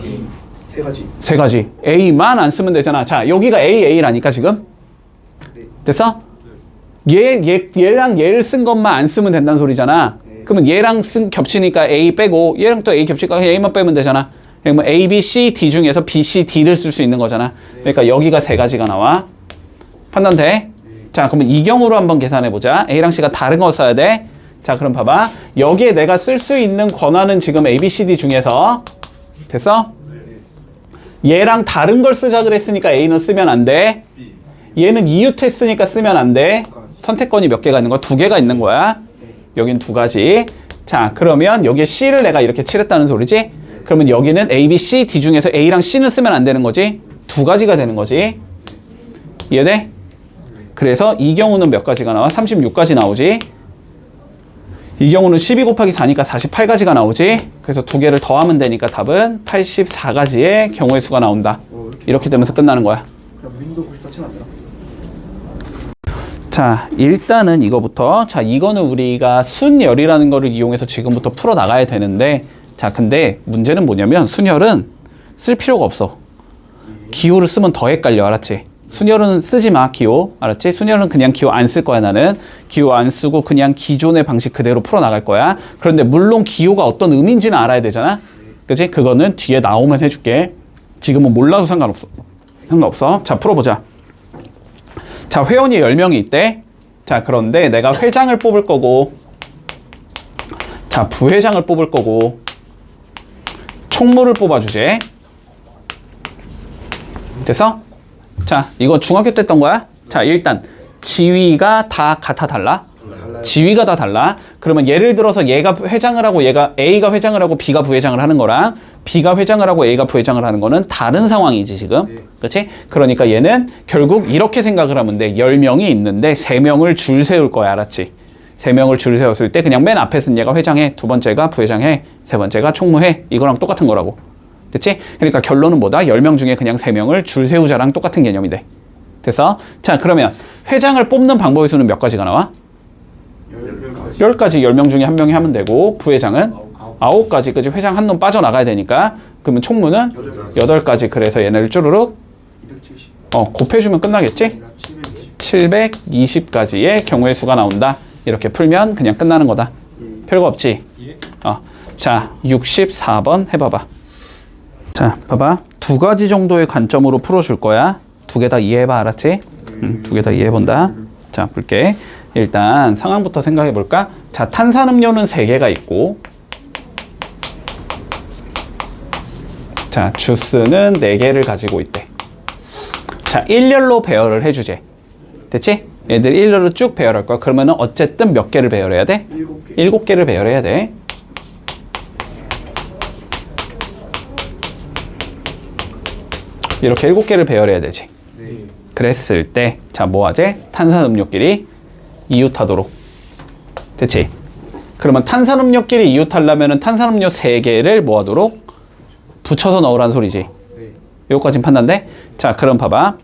D. 세 가지. 3가지. A만 안 쓰면 되잖아. 자, 여기가 A라니까 지금. 네. 됐어? 얘랑 얘를 쓴 것만 안 쓰면 된다는 소리잖아. 네. 그러면 얘랑 겹치니까 A 빼고 얘랑 또 A 겹치니까 A만 빼면 되잖아. 그러면 A, B, C, D 중에서 B, C, D를 쓸 수 있는 거잖아. 그러니까 여기가 3가지가 나와. 판단 돼? 자, 그러면 이 경우로 한번 계산해보자. A랑 C가 다른 거 써야 돼. 자, 그럼 봐봐. 여기에 내가 쓸 수 있는 권한은 지금 A, B, C, D 중에서 됐어? 얘랑 다른 걸 쓰자 그랬으니까 A는 쓰면 안 돼. 얘는 이웃했으니까 쓰면 안 돼. 선택권이 몇 개가 있는 거야? 2개가 있는 거야. 여긴 2가지. 자, 그러면 여기에 C를 내가 이렇게 칠했다는 소리지? 그러면 여기는 A, B, C, D 중에서 A랑 C는 쓰면 안 되는 거지? 2가지가 되는 거지. 이해돼? 그래서 이 경우는 몇 가지가 나와? 36가지 나오지. 이 경우는 12 곱하기 4니까 48가지가 나오지. 그래서 2개를 더하면 되니까 답은 84가지의 경우의 수가 나온다. 이렇게 되면서 끝나는 거야. 그럼 윈도우 94 치면 안 되나? 자, 일단은 이거부터. 자, 이거는 우리가 순열이라는 거를 이용해서 지금부터 풀어 나가야 되는데, 자, 근데 문제는 뭐냐면 순열은 쓸 필요가 없어. 기호를 쓰면 더 헷갈려. 알았지? 순열은 쓰지 마, 기호. 알았지? 순열은 그냥 기호 안 쓸 거야, 나는. 기호 안 쓰고 그냥 기존의 방식 그대로 풀어 나갈 거야. 그런데 물론 기호가 어떤 의미인지는 알아야 되잖아. 그치? 그거는 뒤에 나오면 해줄게. 지금은 몰라도 상관없어. 자, 풀어보자. 자, 회원이 10명이 있대. 자, 그런데 내가 회장을 뽑을 거고, 자, 부회장을 뽑을 거고, 총무를 뽑아주제. 됐어? 자, 이거 중학교 때 했던 거야. 자, 일단 지위가 다 같아 달라? 지위가 다 달라. 그러면 예를 들어서 얘가 회장을 하고 얘가 A가 회장을 하고 B가 부회장을 하는 거랑 B가 회장을 하고 A가 부회장을 하는 거는 다른 상황이지 지금. 그렇지? 그러니까 얘는 결국 이렇게 생각을 하면 돼. 10명이 있는데 3명을 줄 세울 거야. 알았지? 3명을 줄 세웠을 때 그냥 맨 앞에 쓴 얘가 회장해, 두 번째가 부회장해, 세 번째가 총무해. 이거랑 똑같은 거라고. 됐지? 그러니까 결론은 뭐다? 10명 중에 그냥 3명을 줄 세우자랑 똑같은 개념이 돼. 됐어? 자, 그러면 회장을 뽑는 방법의 수는 몇 가지가 나와? 10가지. 10명 중에 한 명이 하면 되고, 부회장은 9가지. 그지? 회장 한 놈 빠져나가야 되니까. 그러면 총무는 8가지. 그래서 얘네를 쭈르륵 270. 곱해주면 끝나겠지? 720. 720가지의 경우의 수가 나온다. 이렇게 풀면 그냥 끝나는 거다. 별거 없지? 예. 자, 64번 해봐봐. 자, 봐봐. 2가지 정도의 관점으로 풀어줄 거야. 2개 다 이해해봐. 알았지? 2개 다 이해해본다. 자, 볼게. 일단 상황부터 생각해 볼까? 자, 탄산음료는 3개가 있고, 자, 주스는 4개를 가지고 있대. 자, 일렬로 배열을 해주제. 됐지? 얘들 일렬로 쭉 배열할 거야. 그러면은 어쨌든 몇 개를 배열해야 돼? 7개. 7개를 배열해야 돼. 이렇게 7개를 배열해야 되지. 네. 그랬을 때, 자, 뭐 하지? 탄산음료끼리 이웃하도록. 됐지? 그러면 탄산음료끼리 이웃하려면은 탄산음료 3개를 뭐 하도록? 붙여서 넣으라는 소리지. 네. 요거까진 판단돼? 자, 그럼 봐봐.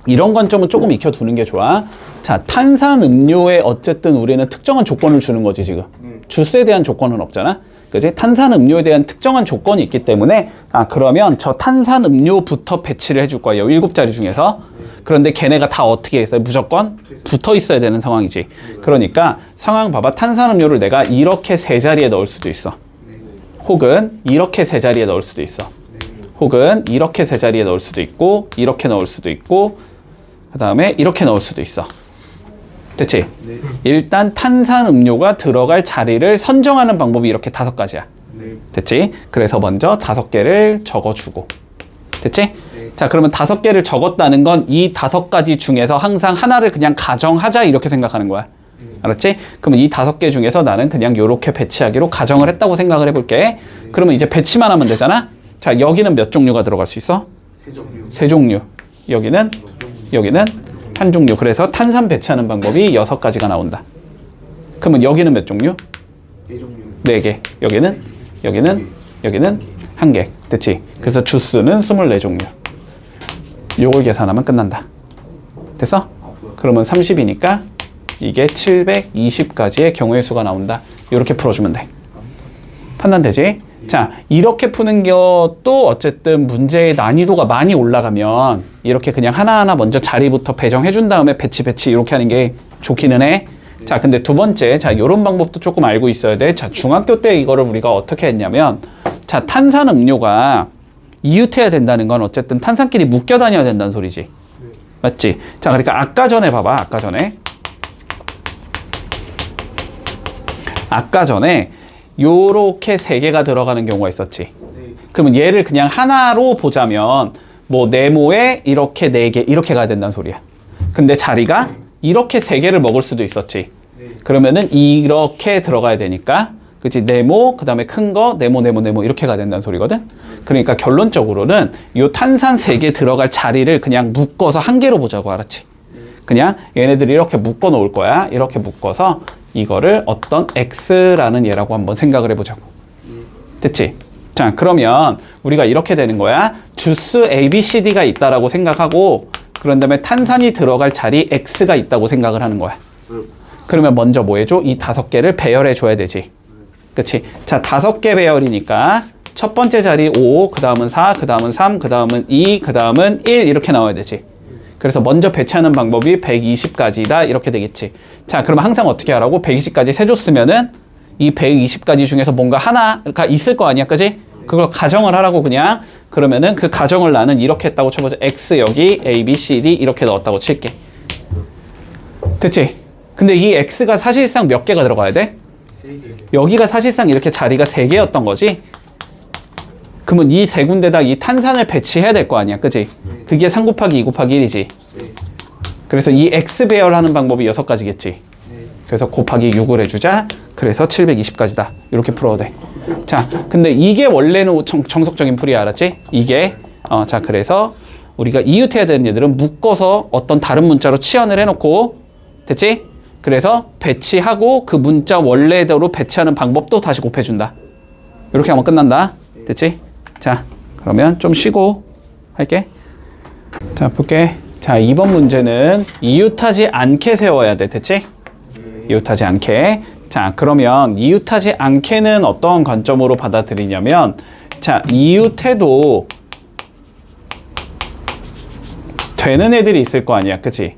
이런 관점은 조금 익혀두는 게 좋아. 자, 탄산음료에 어쨌든 우리는 특정한 조건을 주는 거지, 지금. 주스에 대한 조건은 없잖아? 그지? 탄산음료에 대한 특정한 조건이 있기 때문에, 그러면 저 탄산음료부터 배치를 해줄 거예요. 7자리 중에서. 그런데 걔네가 다 어떻게 있어요? 무조건 붙어 있어야 되는 상황이지. 그러니까 상황 봐봐. 탄산음료를 내가 이렇게 3자리에 넣을 수도 있어. 혹은 이렇게 3자리에 넣을 수도 있어. 혹은 이렇게 3자리에 넣을 수도 있고, 이렇게 넣을 수도 있고, 그 다음에 이렇게 넣을 수도 있어. 됐지? 네. 일단 탄산음료가 들어갈 자리를 선정하는 방법이 이렇게 5가지야. 네. 됐지? 그래서 먼저 5개를 적어주고. 됐지? 네. 자, 그러면 5개를 적었다는 건 이 5가지 중에서 항상 하나를 그냥 가정하자 이렇게 생각하는 거야. 알았지? 그러면 이 5개 중에서 나는 그냥 요렇게 배치하기로 가정을 했다고 생각을 해볼게. 그러면 이제 배치만 하면 되잖아? 자, 여기는 몇 종류가 들어갈 수 있어? 3종류. 3종류. 여기는 1종류. 그래서 탄산 배치하는 방법이 6가지가 나온다. 그러면 여기는 몇 종류? 4종류. 4개. 여기는 1개. 됐지? 그래서 주스는 24종류. 요걸 계산하면 끝난다. 됐어? 그러면 30이니까 이게 720가지의 경우의 수가 나온다. 이렇게 풀어주면 돼. 판단되지? 자, 이렇게 푸는 것도 어쨌든 문제의 난이도가 많이 올라가면 이렇게 그냥 하나하나 먼저 자리부터 배정해 준 다음에 배치 이렇게 하는 게 좋기는 해. 자, 근데 두 번째, 자, 요런 방법도 조금 알고 있어야 돼. 자, 중학교 때 이거를 우리가 어떻게 했냐면, 자, 탄산음료가 이웃해야 된다는 건 어쨌든 탄산끼리 묶여 다녀야 된다는 소리지. 맞지? 자, 그러니까 아까 전에 봐봐. 아까 전에 요렇게 3개가 들어가는 경우가 있었지. 네. 그러면 얘를 그냥 하나로 보자면 뭐 네모에 이렇게 4개 이렇게 가야 된다는 소리야. 근데 자리가 이렇게 3개를 먹을 수도 있었지. 네. 그러면은 이렇게 들어가야 되니까, 그치? 네모, 그 다음에 큰 거, 네모 이렇게 가야 된다는 소리거든. 그러니까 결론적으로는 요 탄산 3개 들어갈 자리를 그냥 묶어서 한 개로 보자고. 알았지? 그냥 얘네들이 이렇게 묶어 놓을 거야. 이렇게 묶어서 이거를 어떤 X라는 얘라고 한번 생각을 해보자고. 됐지? 자, 그러면 우리가 이렇게 되는 거야. 주스 A, B, C, D가 있다라고 생각하고, 그런 다음에 탄산이 들어갈 자리 X가 있다고 생각을 하는 거야. 그러면 먼저 뭐 해줘? 이 5개를 배열해 줘야 되지. 그치? 자, 5개 배열이니까 첫 번째 자리 5, 그 다음은 4, 그 다음은 3, 그 다음은 2, 그 다음은 1 이렇게 나와야 되지. 그래서 먼저 배치하는 방법이 120가지다 이렇게 되겠지. 자, 그러면 항상 어떻게 하라고? 120가지 세줬으면은 이 120가지 중에서 뭔가 하나가 있을 거 아니야, 그지? 그걸 가정을 하라고 그냥. 그러면은 그 가정을 나는 이렇게 했다고 쳐보자. X 여기 A, B, C, D 이렇게 넣었다고 칠게. 됐지? 근데 이 X가 사실상 몇 개가 들어가야 돼? 여기가 사실상 이렇게 자리가 3개였던 거지? 그러면 이 세 군데다 이 탄산을 배치해야 될 거 아니야, 그지? 그게 3 곱하기 2 곱하기 1이지. 그래서 이 X 배열하는 방법이 6가지겠지. 그래서 곱하기 6을 해주자. 그래서 720까지다. 이렇게 풀어도 돼. 자, 근데 이게 원래는 정석적인 풀이야, 알았지? 이게 자, 그래서 우리가 이웃해야 되는 얘들은 묶어서 어떤 다른 문자로 치환을 해놓고, 됐지? 그래서 배치하고 그 문자 원래대로 배치하는 방법도 다시 곱해준다. 이렇게 하면 끝난다. 됐지? 자, 그러면 좀 쉬고 할게. 자, 볼게. 자, 2번 문제는 이웃하지 않게 세워야 돼. 됐지? 이웃하지 않게. 자, 그러면 이웃하지 않게는 어떤 관점으로 받아들이냐면, 자, 이웃해도 되는 애들이 있을 거 아니야, 그치?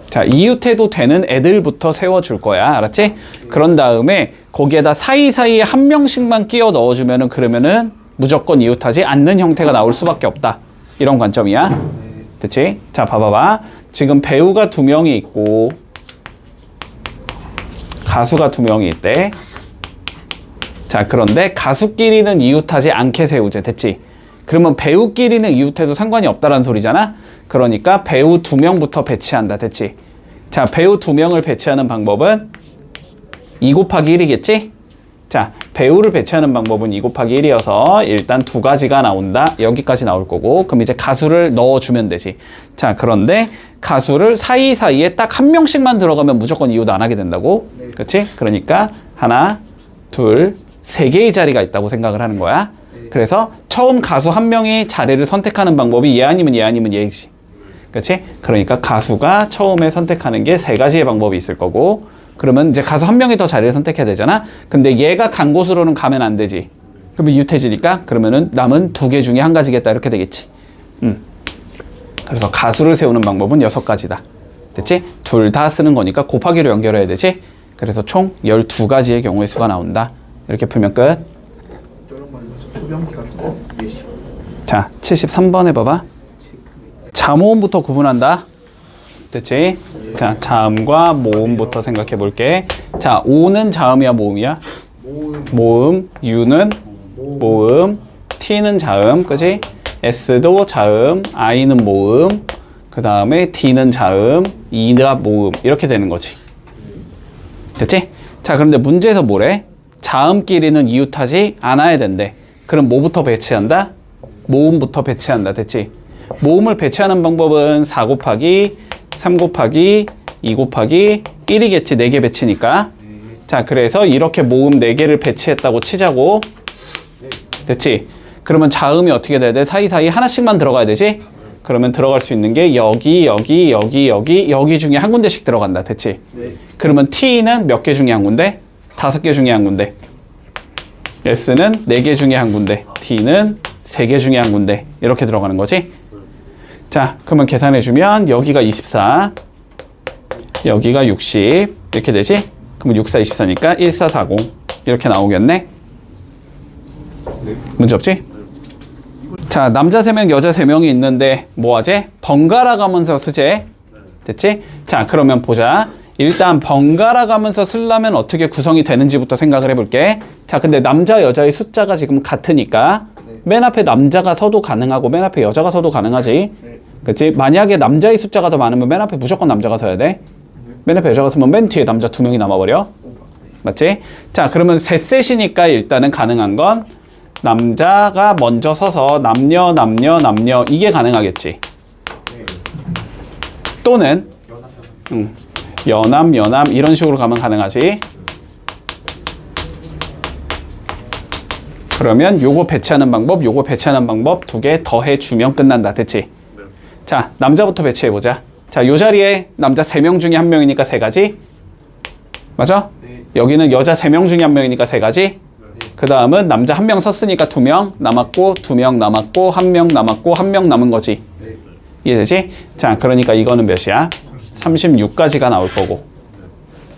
자, 이웃해도 되는 애들부터 세워줄 거야, 알았지? 그런 다음에 거기에다 사이사이에 한 명씩만 끼워 넣어주면은, 그러면은 무조건 이웃하지 않는 형태가 나올 수밖에 없다. 이런 관점이야. 됐지? 자, 봐봐봐. 지금 배우가 2명이 있고 가수가 2명이 있대. 자, 그런데 가수끼리는 이웃하지 않게 세우재. 됐지? 그러면 배우끼리는 이웃해도 상관이 없다라는 소리잖아. 그러니까 배우 2명부터 배치한다. 됐지? 자, 배우 2명을 배치하는 방법은 2 곱하기 1이겠지? 자, 배우를 배치하는 방법은 2 곱하기 1이어서 일단 2가지가 나온다. 여기까지 나올 거고, 그럼 이제 가수를 넣어주면 되지. 자, 그런데 가수를 사이사이에 딱 한 명씩만 들어가면 무조건 이웃 안 하게 된다고. 그렇지? 그러니까 하나, 둘, 3개의 자리가 있다고 생각을 하는 거야. 그래서 처음 가수 한 명이 자리를 선택하는 방법이 얘 아니면 얘 아니면 얘지. 그렇지? 그러니까 가수가 처음에 선택하는 게 3가지의 방법이 있을 거고, 그러면 이제 가수 한 명이 더 자리를 선택해야 되잖아. 근데 얘가 간 곳으로는 가면 안 되지. 그러면 이웃해지니까 그러면은 남은 2개 중에 1가지겠다. 이렇게 되겠지. 그래서 가수를 세우는 방법은 6가지다. 됐지? 둘 다 쓰는 거니까 곱하기로 연결해야 되지? 그래서 총 12가지의 경우의 수가 나온다. 이렇게 풀면 끝. 자, 73번 해봐봐. 자모음부터 구분한다. 됐지? 자, 자음과 모음부터 생각해 볼게. 자, 오는 자음이야, 모음이야? 모음. U는 모음. T는 자음, 그지? S도 자음. I는 모음. 그 다음에 D는 자음. E가 모음. 이렇게 되는 거지. 됐지? 자, 그런데 문제에서 뭐래? 자음끼리는 이웃하지 않아야 된대. 그럼 뭐부터 배치한다? 모음부터 배치한다. 됐지? 모음을 배치하는 방법은 4 곱하기 3 곱하기 2 곱하기 1이겠지. 4개 배치니까. 자, 그래서 이렇게 모음 4개를 배치했다고 치자고. 됐지? 그러면 자음이 어떻게 돼야 돼? 사이사이 하나씩만 들어가야 되지? 그러면 들어갈 수 있는 게 여기, 여기, 여기, 여기, 여기 중에 한 군데씩 들어간다. 됐지? 그러면 T는 몇 개 중에 한 군데? 5개 중에 한 군데. S는 4개 중에 한 군데. D는 3개 중에 한 군데. 이렇게 들어가는 거지? 자, 그러면 계산해주면 여기가 24, 여기가 60 이렇게 되지? 그러면 6, 4, 24니까 1, 4, 40 이렇게 나오겠네? 문제 없지? 자, 남자 3명, 여자 3명이 있는데 뭐 하지? 번갈아 가면서 쓰재? 됐지? 자, 그러면 보자. 일단 번갈아 가면서 쓰려면 어떻게 구성이 되는지부터 생각을 해볼게. 자, 근데 남자, 여자의 숫자가 지금 같으니까 맨 앞에 남자가 서도 가능하고 맨 앞에 여자가 서도 가능하지? 그치? 만약에 남자의 숫자가 더 많으면 맨 앞에 무조건 남자가 서야 돼. 맨 앞에 여자가 서면 맨 뒤에 남자 2명이 남아버려. 맞지? 자, 그러면 셋셋이니까 일단은 가능한 건 남자가 먼저 서서 남녀, 남녀, 남녀 이게 가능하겠지. 또는 여남, 여남 이런 식으로 가면 가능하지. 그러면 요거 배치하는 방법, 요거 배치하는 방법 2개 더해주면 끝난다. 됐지? 자, 남자부터 배치해보자. 자, 요 자리에 남자 3명 중에 1명이니까 3가지. 맞아? 여기는 여자 3명 중에 1명이니까 3가지. 그 다음은 남자 1명 섰으니까 2명 남았고 2명 남았고 1명 남았고 1명 남은 거지. 이해되지? 자, 그러니까 이거는 몇이야? 36까지가 나올 거고.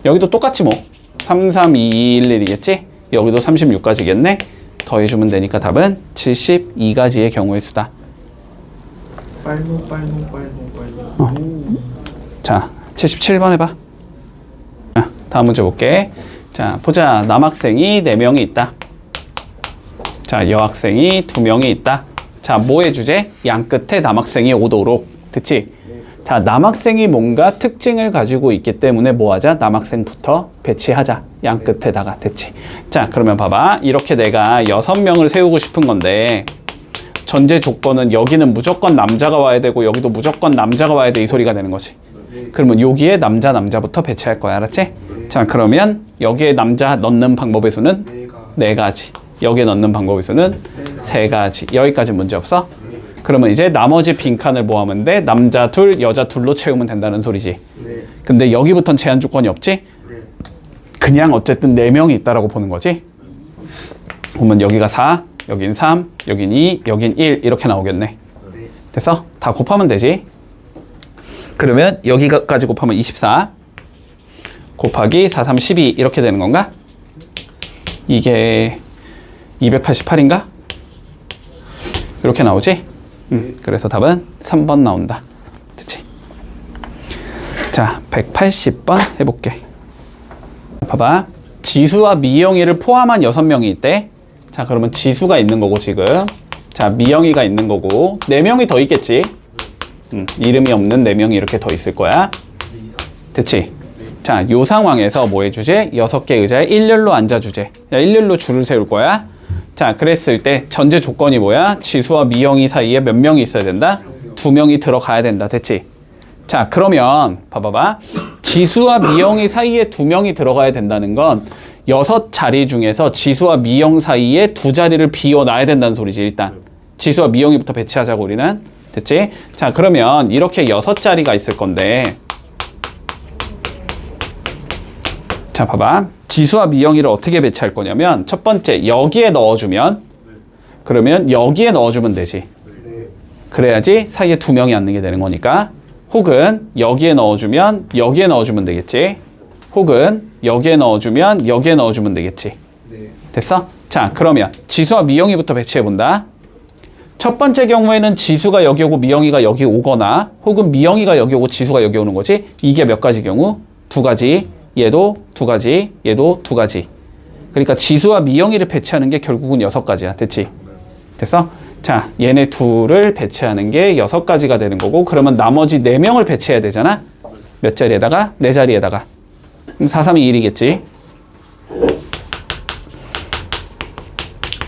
여기도 똑같이 뭐 3, 3, 2, 1, 1이겠지? 여기도 36까지겠네? 더해주면 되니까 답은 72가지의 경우의 수다. 빨로. 자, 77번 해봐. 다음 문제 볼게. 자, 보자. 남학생이 4명이 있다. 자, 여학생이 2명이 있다. 자, 뭐의 주제? 양 끝에 남학생이 오도록. 됐지? 자, 남학생이 뭔가 특징을 가지고 있기 때문에 뭐 하자? 남학생부터 배치하자. 양 끝에다가. 됐지? 자, 그러면 봐봐. 이렇게 내가 6명을 세우고 싶은 건데 전제 조건은 여기는 무조건 남자가 와야 되고 여기도 무조건 남자가 와야 돼. 이 소리가 되는 거지. 그러면 여기에 남자부터 배치할 거야. 알았지? 자, 그러면 여기에 남자 넣는 방법의 수는 4가지. 여기에 넣는 방법의 수는 3가지. 여기까지 문제 없어? 그러면 이제 나머지 빈칸을 뭐 하면 돼? 남자 둘, 여자 둘로 채우면 된다는 소리지. 근데 여기부터는 제한 조건이 없지? 그냥 어쨌든 4명이 있다라고 보는 거지. 그러면 여기가 4, 여긴 3, 여긴 2, 여긴 1 이렇게 나오겠네. 됐어? 다 곱하면 되지. 그러면 여기까지 곱하면 24 곱하기 4, 3, 12 이렇게 되는 건가? 이게 288인가? 이렇게 나오지? 그래서 답은 3번 나온다. 됐지? 자, 180번 해볼게. 봐봐. 지수와 미영이를 포함한 6명이 있대. 자, 그러면 지수가 있는 거고 지금. 자, 미영이가 있는 거고 4명이 더 있겠지? 이름이 없는 4명이 이렇게 더 있을 거야. 됐지? 자, 요 상황에서 뭐 해주제? 6개 의자에 일렬로 앉아주제. 야, 일렬로 줄을 세울 거야. 자, 그랬을 때 전제 조건이 뭐야? 지수와 미영이 사이에 몇 명이 있어야 된다? 2명이 들어가야 된다. 됐지? 자, 그러면 봐봐봐. 지수와 미영이 사이에 2명이 들어가야 된다는 건 6자리 중에서 지수와 미영 사이에 2자리를 비워놔야 된다는 소리지. 일단 지수와 미영이부터 배치하자고 우리는. 됐지? 자, 그러면 이렇게 6자리가 있을 건데 자, 봐봐. 지수와 미영이를 어떻게 배치할 거냐면 첫 번째 여기에 넣어주면 그러면 여기에 넣어주면 되지. 그래야지 사이에 2명이 앉는 게 되는 거니까. 혹은 여기에 넣어주면 여기에 넣어주면 되겠지. 혹은 여기에 넣어주면 여기에 넣어주면 되겠지. 됐어? 자, 그러면 지수와 미영이부터 배치해본다. 첫 번째 경우에는 지수가 여기 오고 미영이가 여기 오거나 혹은 미영이가 여기 오고 지수가 여기 오는 거지. 이게 몇 가지 경우? 2가지. 얘도 2가지, 얘도 2가지. 그러니까 지수와 미영이를 배치하는 게 결국은 6가지야. 됐지? 됐어? 자, 얘네 둘을 배치하는 게 6가지가 되는 거고 그러면 나머지 4명을 배치해야 되잖아? 몇 자리에다가? 4자리에다가. 그럼 4, 3, 2, 1이겠지?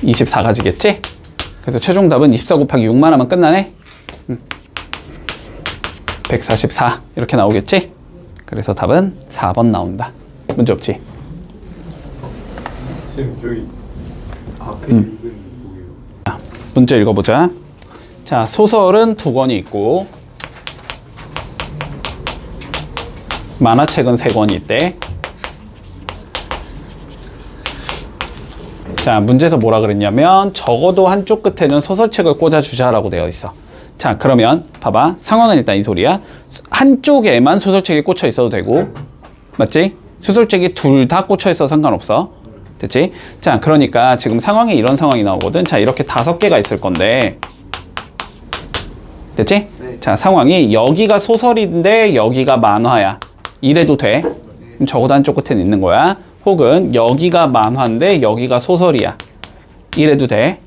24가지겠지? 그래서 최종 답은 24 곱하기 6만 하면 끝나네? 144 이렇게 나오겠지? 그래서 답은 4번 나온다. 문제 없지? 쌤 저기 앞에 읽은 뭐예요? 문제 읽어보자. 자, 소설은 2권이 있고 만화책은 3권이 있대. 자, 문제에서 뭐라 그랬냐면 적어도 한쪽 끝에는 소설책을 꽂아주자라고 되어 있어. 자, 그러면 봐봐. 상황은 일단 이 소리야. 한쪽에만 소설책이 꽂혀 있어도 되고 맞지? 소설책이 둘 다 꽂혀 있어도 상관없어. 됐지? 자, 그러니까 지금 상황이 이런 상황이 나오거든. 자, 이렇게 5개가 있을 건데 됐지? 네. 자, 상황이 여기가 소설인데 여기가 만화야. 이래도 돼. 그럼 적어도 한쪽 끝에는 있는 거야. 혹은 여기가 만화인데 여기가 소설이야. 이래도 돼.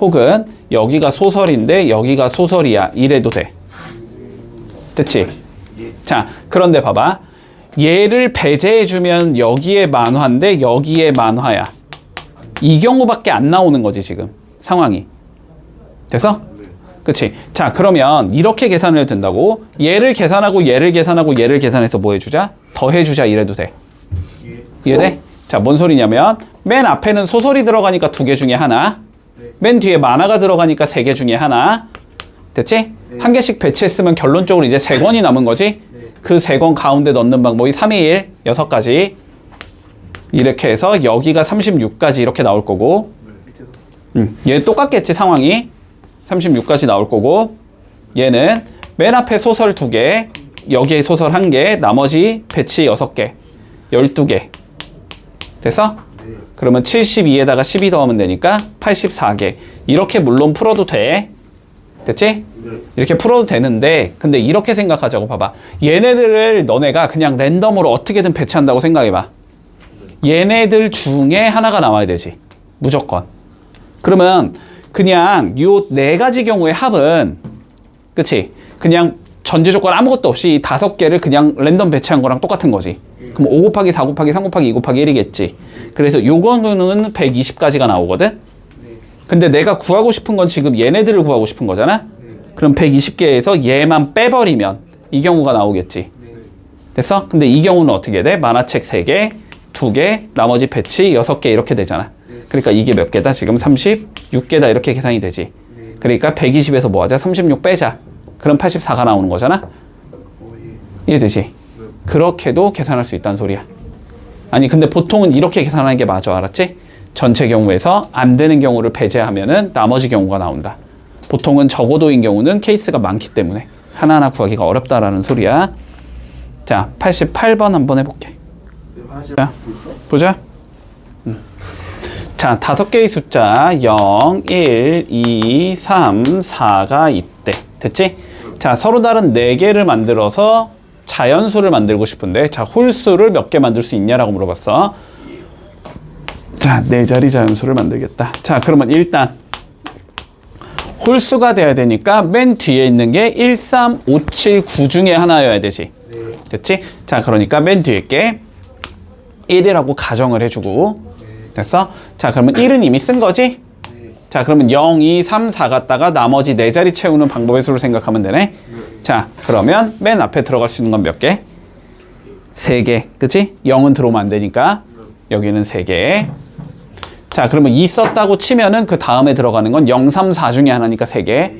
혹은 여기가 소설인데 여기가 소설이야. 이래도 돼. 됐지? 자, 그런데 봐봐. 얘를 배제해주면 여기에 만화인데 여기에 만화야. 이 경우밖에 안 나오는 거지 지금 상황이. 됐어? 그치? 자, 그러면 이렇게 계산을 해도 된다고. 얘를 계산하고 얘를 계산하고 얘를 계산해서 뭐 해주자? 더해주자 이래도 돼. 이해돼? 자, 뭔 소리냐면 맨 앞에는 소설이 들어가니까 2개 중에 하나, 맨 뒤에 만화가 들어가니까 3개 중에 하나. 됐지? 한 개씩 배치했으면 결론적으로 이제 3권이 남은 거지? 그 3권 가운데 넣는 방법이 3의 1, 6가지. 이렇게 해서 여기가 36가지 이렇게 나올 거고 얘 똑같겠지 상황이. 36가지 나올 거고 얘는 맨 앞에 소설 2개, 여기에 소설 1개, 나머지 배치 6개, 12개. 됐어? 그러면 72에다가 12 더하면 되니까 84개. 이렇게 물론 풀어도 돼. 됐지? 네. 이렇게 풀어도 되는데, 근데 이렇게 생각하자고. 봐봐. 얘네들을 너네가 그냥 랜덤으로 어떻게든 배치한다고 생각해봐. 얘네들 중에 하나가 나와야 되지. 무조건. 그러면 그냥 요 네 가지 경우의 합은, 그치? 그냥 전제 조건 아무것도 없이 5개를 그냥 랜덤 배치한 거랑 똑같은 거지. 그럼 5 곱하기 4 곱하기 3 곱하기 2 곱하기 1이겠지. 그래서 요거는 120까지가 나오거든? 근데 내가 구하고 싶은 건 지금 얘네들을 구하고 싶은 거잖아? 그럼 120개에서 얘만 빼버리면 이 경우가 나오겠지. 됐어? 근데 이 경우는 어떻게 돼? 만화책 3개, 2개, 나머지 배치 6개 이렇게 되잖아. 그러니까 이게 몇 개다? 지금 36개다 이렇게 계산이 되지. 그러니까 120에서 뭐 하자? 36 빼자. 그럼 84가 나오는 거잖아? 이해되지? 그렇게도 계산할 수 있다는 소리야. 아니 근데 보통은 이렇게 계산하는 게 맞아. 알았지? 전체 경우에서 안 되는 경우를 배제하면은 나머지 경우가 나온다. 보통은 적어도인 경우는 케이스가 많기 때문에 하나하나 구하기가 어렵다라는 소리야. 자, 88번 한번 해볼게. 자, 보자. 자, 5개의 숫자 0, 1, 2, 3, 4가 있대. 됐지? 자, 서로 다른 4개를 만들어서 자연수를 만들고 싶은데, 자, 홀수를 몇 개 만들 수 있냐라고 물어봤어. 자, 4자리 자연수를 만들겠다. 자, 그러면 일단 홀수가 돼야 되니까 맨 뒤에 있는 게 1, 3, 5, 7, 9 중에 하나여야 되지. 됐지? 자, 그러니까 맨 뒤에 게 1이라고 가정을 해주고. 됐어? 자, 그러면 1은 이미 쓴 거지? 자, 그러면 0, 2, 3, 4 갖다가 나머지 4자리 채우는 방법의 수를 생각하면 되네. 자, 그러면 맨 앞에 들어갈 수 있는 건 몇 개? 3개. 그치? 0은 들어오면 안 되니까 여기는 3개. 자, 그러면 2 썼다고 치면은 그 다음에 들어가는 건 0, 3, 4 중에 하나니까 3개.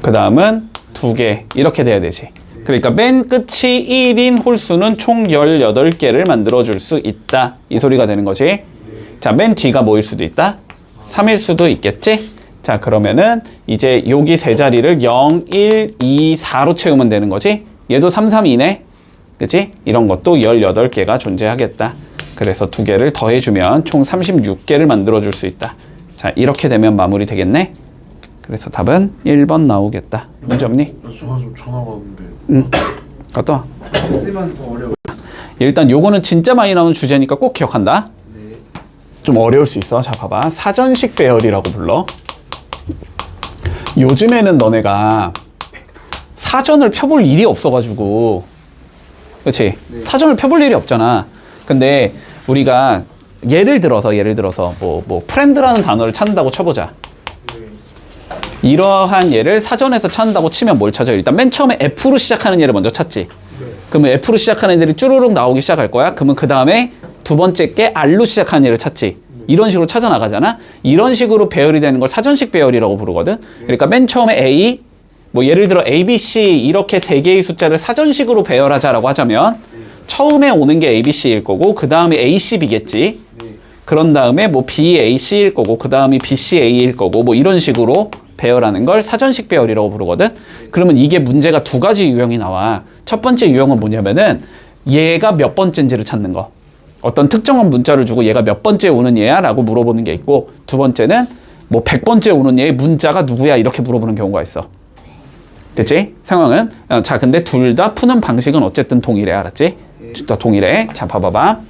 그 다음은 2개. 이렇게 돼야 되지. 그러니까 맨 끝이 1인 홀수는 총 18개를 만들어줄 수 있다. 이 소리가 되는 거지. 자, 맨 뒤가 뭐일 수도 있다? 3일 수도 있겠지? 자, 그러면은 이제 여기 3자리를 0, 1, 2, 4로 채우면 되는 거지? 얘도 3, 3, 2네? 그치? 이런 것도 18개가 존재하겠다. 그래서 2개를 더해주면 총 36개를 만들어줄 수 있다. 자, 이렇게 되면 마무리 되겠네? 그래서 답은 1번 나오겠다. 문제 없니? 전화 좀 전화가 왔는데. 응. 갔다 와. 쓰면 더 어려워. 일단 요거는 진짜 많이 나오는 주제니까 꼭 기억한다. 네. 좀 어려울 수 있어. 자, 봐봐. 사전식 배열이라고 불러. 요즘에는 너네가 사전을 펴볼 일이 없어가지고, 그렇지? 네. 사전을 펴볼 일이 없잖아. 근데 우리가 예를 들어서 뭐 프렌드라는 단어를 찾는다고 쳐보자. 이러한 예를 사전에서 찾는다고 치면 뭘 찾아요? 일단 맨 처음에 F로 시작하는 예를 먼저 찾지. 그러면 F로 시작하는 애들이 쭈루룩 나오기 시작할 거야. 그러면 그 다음에 두 번째 게 R로 시작하는 예를 찾지. 이런 식으로 찾아 나가잖아. 이런 식으로 배열이 되는 걸 사전식 배열이라고 부르거든. 그러니까 맨 처음에 A, 뭐 예를 들어 A, B, C 이렇게 3개의 숫자를 사전식으로 배열하자라고 하자면 처음에 오는 게 A, B, C일 거고 그 다음에 A, C, B겠지. 그런 다음에 뭐 B, A, C일 거고 그 다음이 B, C, A일 거고 뭐 이런 식으로 배열하는 걸 사전식 배열이라고 부르거든. 그러면 이게 문제가 2가지 유형이 나와. 첫 번째 유형은 뭐냐면은 얘가 몇 번째인지를 찾는 거. 어떤 특정한 문자를 주고 얘가 몇 번째 오는 얘야? 라고 물어보는 게 있고, 두 번째는 뭐 100번째 오는 얘의 문자가 누구야? 이렇게 물어보는 경우가 있어. 됐지? 상황은? 자, 근데 둘 다 푸는 방식은 어쨌든 동일해. 알았지? 다 동일해. 자, 봐봐봐.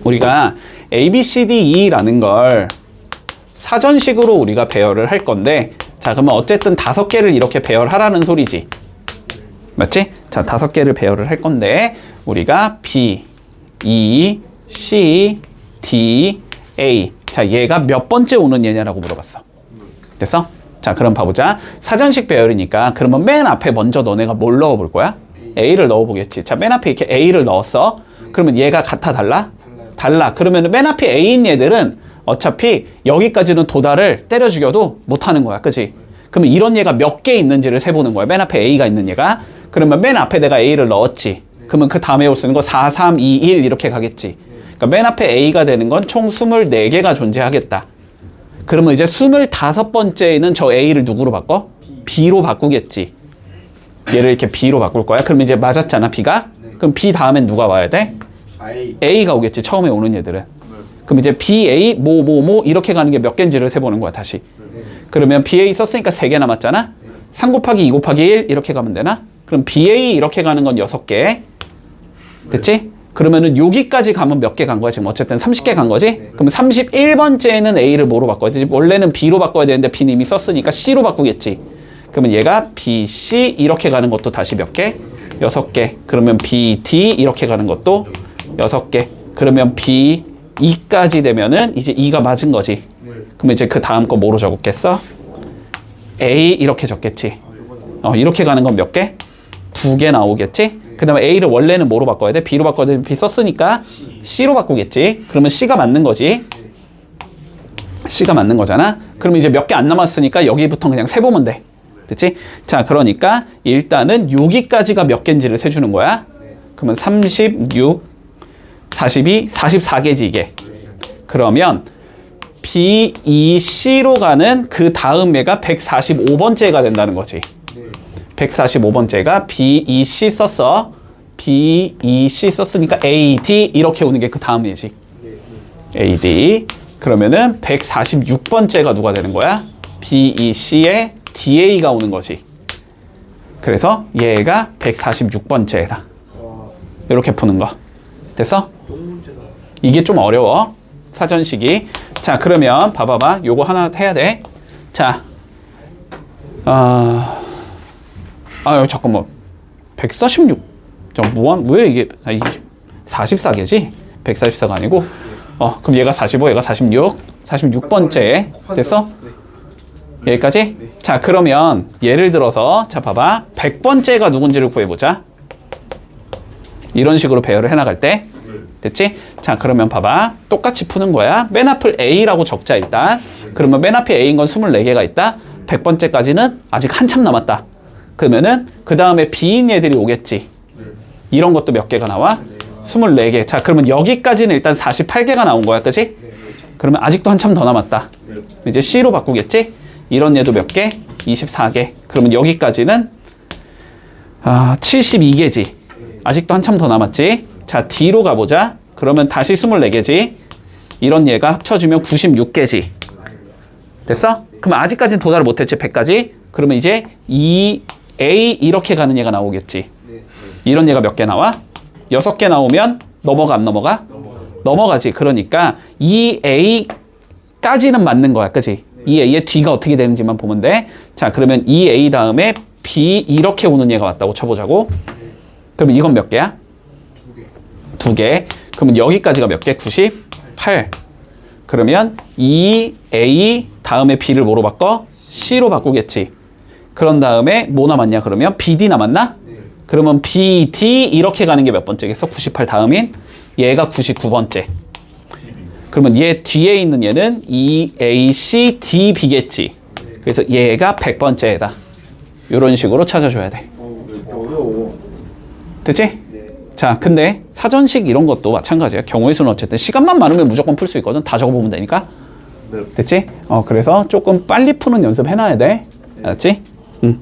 우리가 A, B, C, D, E라는 걸 사전식으로 우리가 배열을 할 건데, 자, 그러면 어쨌든 5개를 이렇게 배열하라는 소리지. 맞지? 자, 5개를 배열을 할 건데, 우리가 B, E, C, D, A. 자, 얘가 몇 번째 오는 얘냐라고 물어봤어. 됐어? 자, 그럼 봐보자. 사전식 배열이니까, 그러면 맨 앞에 먼저 너네가 뭘 넣어볼 거야? A를 넣어보겠지. 자, 맨 앞에 이렇게 A를 넣었어. 그러면 얘가 같아, 달라? 달라. 그러면 맨 앞에 A인 얘들은 어차피 여기까지는 도달을 때려 죽여도 못하는 거야. 그치? 그러면 이런 얘가 몇 개 있는지를 세보는 거야. 맨 앞에 A가 있는 얘가. 그러면 맨 앞에 내가 A를 넣었지. 그러면 그 다음에 올 수 있는 거 4, 3, 2, 1 이렇게 가겠지. 그러니까 맨 앞에 A가 되는 건 총 24개가 존재하겠다. 그러면 이제 25번째에는 저 A를 누구로 바꿔? B로 바꾸겠지. 얘를 이렇게 B로 바꿀 거야. 그럼 이제 맞았잖아, B가? 그럼 B 다음엔 누가 와야 돼? A가 오겠지. 처음에 오는 얘들은. 그럼 이제 BA 뭐 이렇게 가는 게 몇 개인지를 세보는 거야 다시. 그러면 BA 썼으니까 3개 남았잖아. 3 곱하기 2 곱하기 1 이렇게 가면 되나? 그럼 BA 이렇게 가는 건 6개. 됐지? 그러면은 여기까지 가면 몇 개 간 거야? 지금 어쨌든 30개 간 거지? 그럼 31번째는 A를 뭐로 바꿔야 되지? 원래는 B로 바꿔야 되는데 B는 이미 썼으니까 C로 바꾸겠지. 그러면 얘가 B, C 이렇게 가는 것도 다시 몇 개? 6개. 그러면 B, D 이렇게 가는 것도 6개. 그러면 B, E까지 되면은 이제 E가 맞은 거지. 그러면 이제 그 다음 거 뭐로 적었겠어? A 이렇게 적겠지. 이렇게 가는 건 몇 개? 2개 나오겠지? 그 다음에 A를 원래는 뭐로 바꿔야 돼? B로 바꿔야 돼? B 썼으니까 C로 바꾸겠지? 그러면 C가 맞는 거지. C가 맞는 거잖아? 그러면 이제 몇 개 안 남았으니까 여기부터 그냥 세보면 돼. 됐지? 자, 그러니까 일단은 여기까지가 몇 개인지를 세주는 거야. 그러면 36, 42, 44개지 이게. 그러면 B, E, C로 가는 그 다음 애가 145번째가 된다는 거지. 145번째가 B, E, C 썼어. B, E, C 썼으니까 A, D 이렇게 오는 게 그 다음 애지. A, D. 그러면은 146번째가 누가 되는 거야? B, E, C에 DA가 오는 거지. 그래서 얘가 146번째다. 이렇게 푸는 거. 됐어? 이게 좀 어려워. 사전식이. 자, 그러면 봐봐봐. 요거 하나 해야 돼. 자, 잠깐만. 146. 왜 이게, 44개지? 144가 아니고. 그럼 얘가 45, 얘가 46. 46번째. 됐어? 여기까지? 자, 그러면 예를 들어서, 자, 봐봐. 100번째가 누군지를 구해보자. 이런 식으로 배열을 해나갈 때. 됐지? 자, 그러면 봐봐. 똑같이 푸는 거야. 맨 앞을 A라고 적자, 일단. 그러면 맨 앞에 A인 건 24개가 있다. 100번째까지는 아직 한참 남았다. 그러면은 그 다음에 B인 얘들이 오겠지. 이런 것도 몇 개가 나와? 24개. 자, 그러면 여기까지는 일단 48개가 나온 거야. 그치? 그러면 아직도 한참 더 남았다. 이제 C로 바꾸겠지? 이런 얘도 몇 개? 24개. 그러면 여기까지는 72개지. 아직도 한참 더 남았지? 자, D로 가보자. 그러면 다시 24개지. 이런 얘가 합쳐주면 96개지. 됐어? 그럼 아직까지는 도달을 못했지, 100까지. 그러면 이제 E, A 이렇게 가는 얘가 나오겠지. 이런 얘가 몇 개 나와? 6개 나오면 넘어가, 안 넘어가? 넘어가지. 그러니까 E, A까지는 맞는 거야, 그치? E, A의 뒤가 어떻게 되는지만 보면 돼. 자, 그러면 E, A 다음에 B 이렇게 오는 얘가 왔다고 쳐보자고. 그러면 이건 몇 개야? 2개. 그러면 여기까지가 몇 개? 98. 그러면 E, A 다음에 B를 뭐로 바꿔? C로 바꾸겠지. 그런 다음에 뭐 남았냐? 그러면 BD 남았나? 그러면 BD 이렇게 가는 게 몇 번째겠어? 98 다음인 얘가 99번째. 그러면 얘 뒤에 있는 얘는 E, A, C, D, B겠지. 그래서 얘가 100번째다. 이런 식으로 찾아줘야 돼. 어려워. 됐지? 자, 근데 사전식 이런 것도 마찬가지야. 경우의 수는 어쨌든 시간만 많으면 무조건 풀 수 있거든. 다 적어보면 되니까. 됐지? 그래서 조금 빨리 푸는 연습 해놔야 돼. 알았지? 응.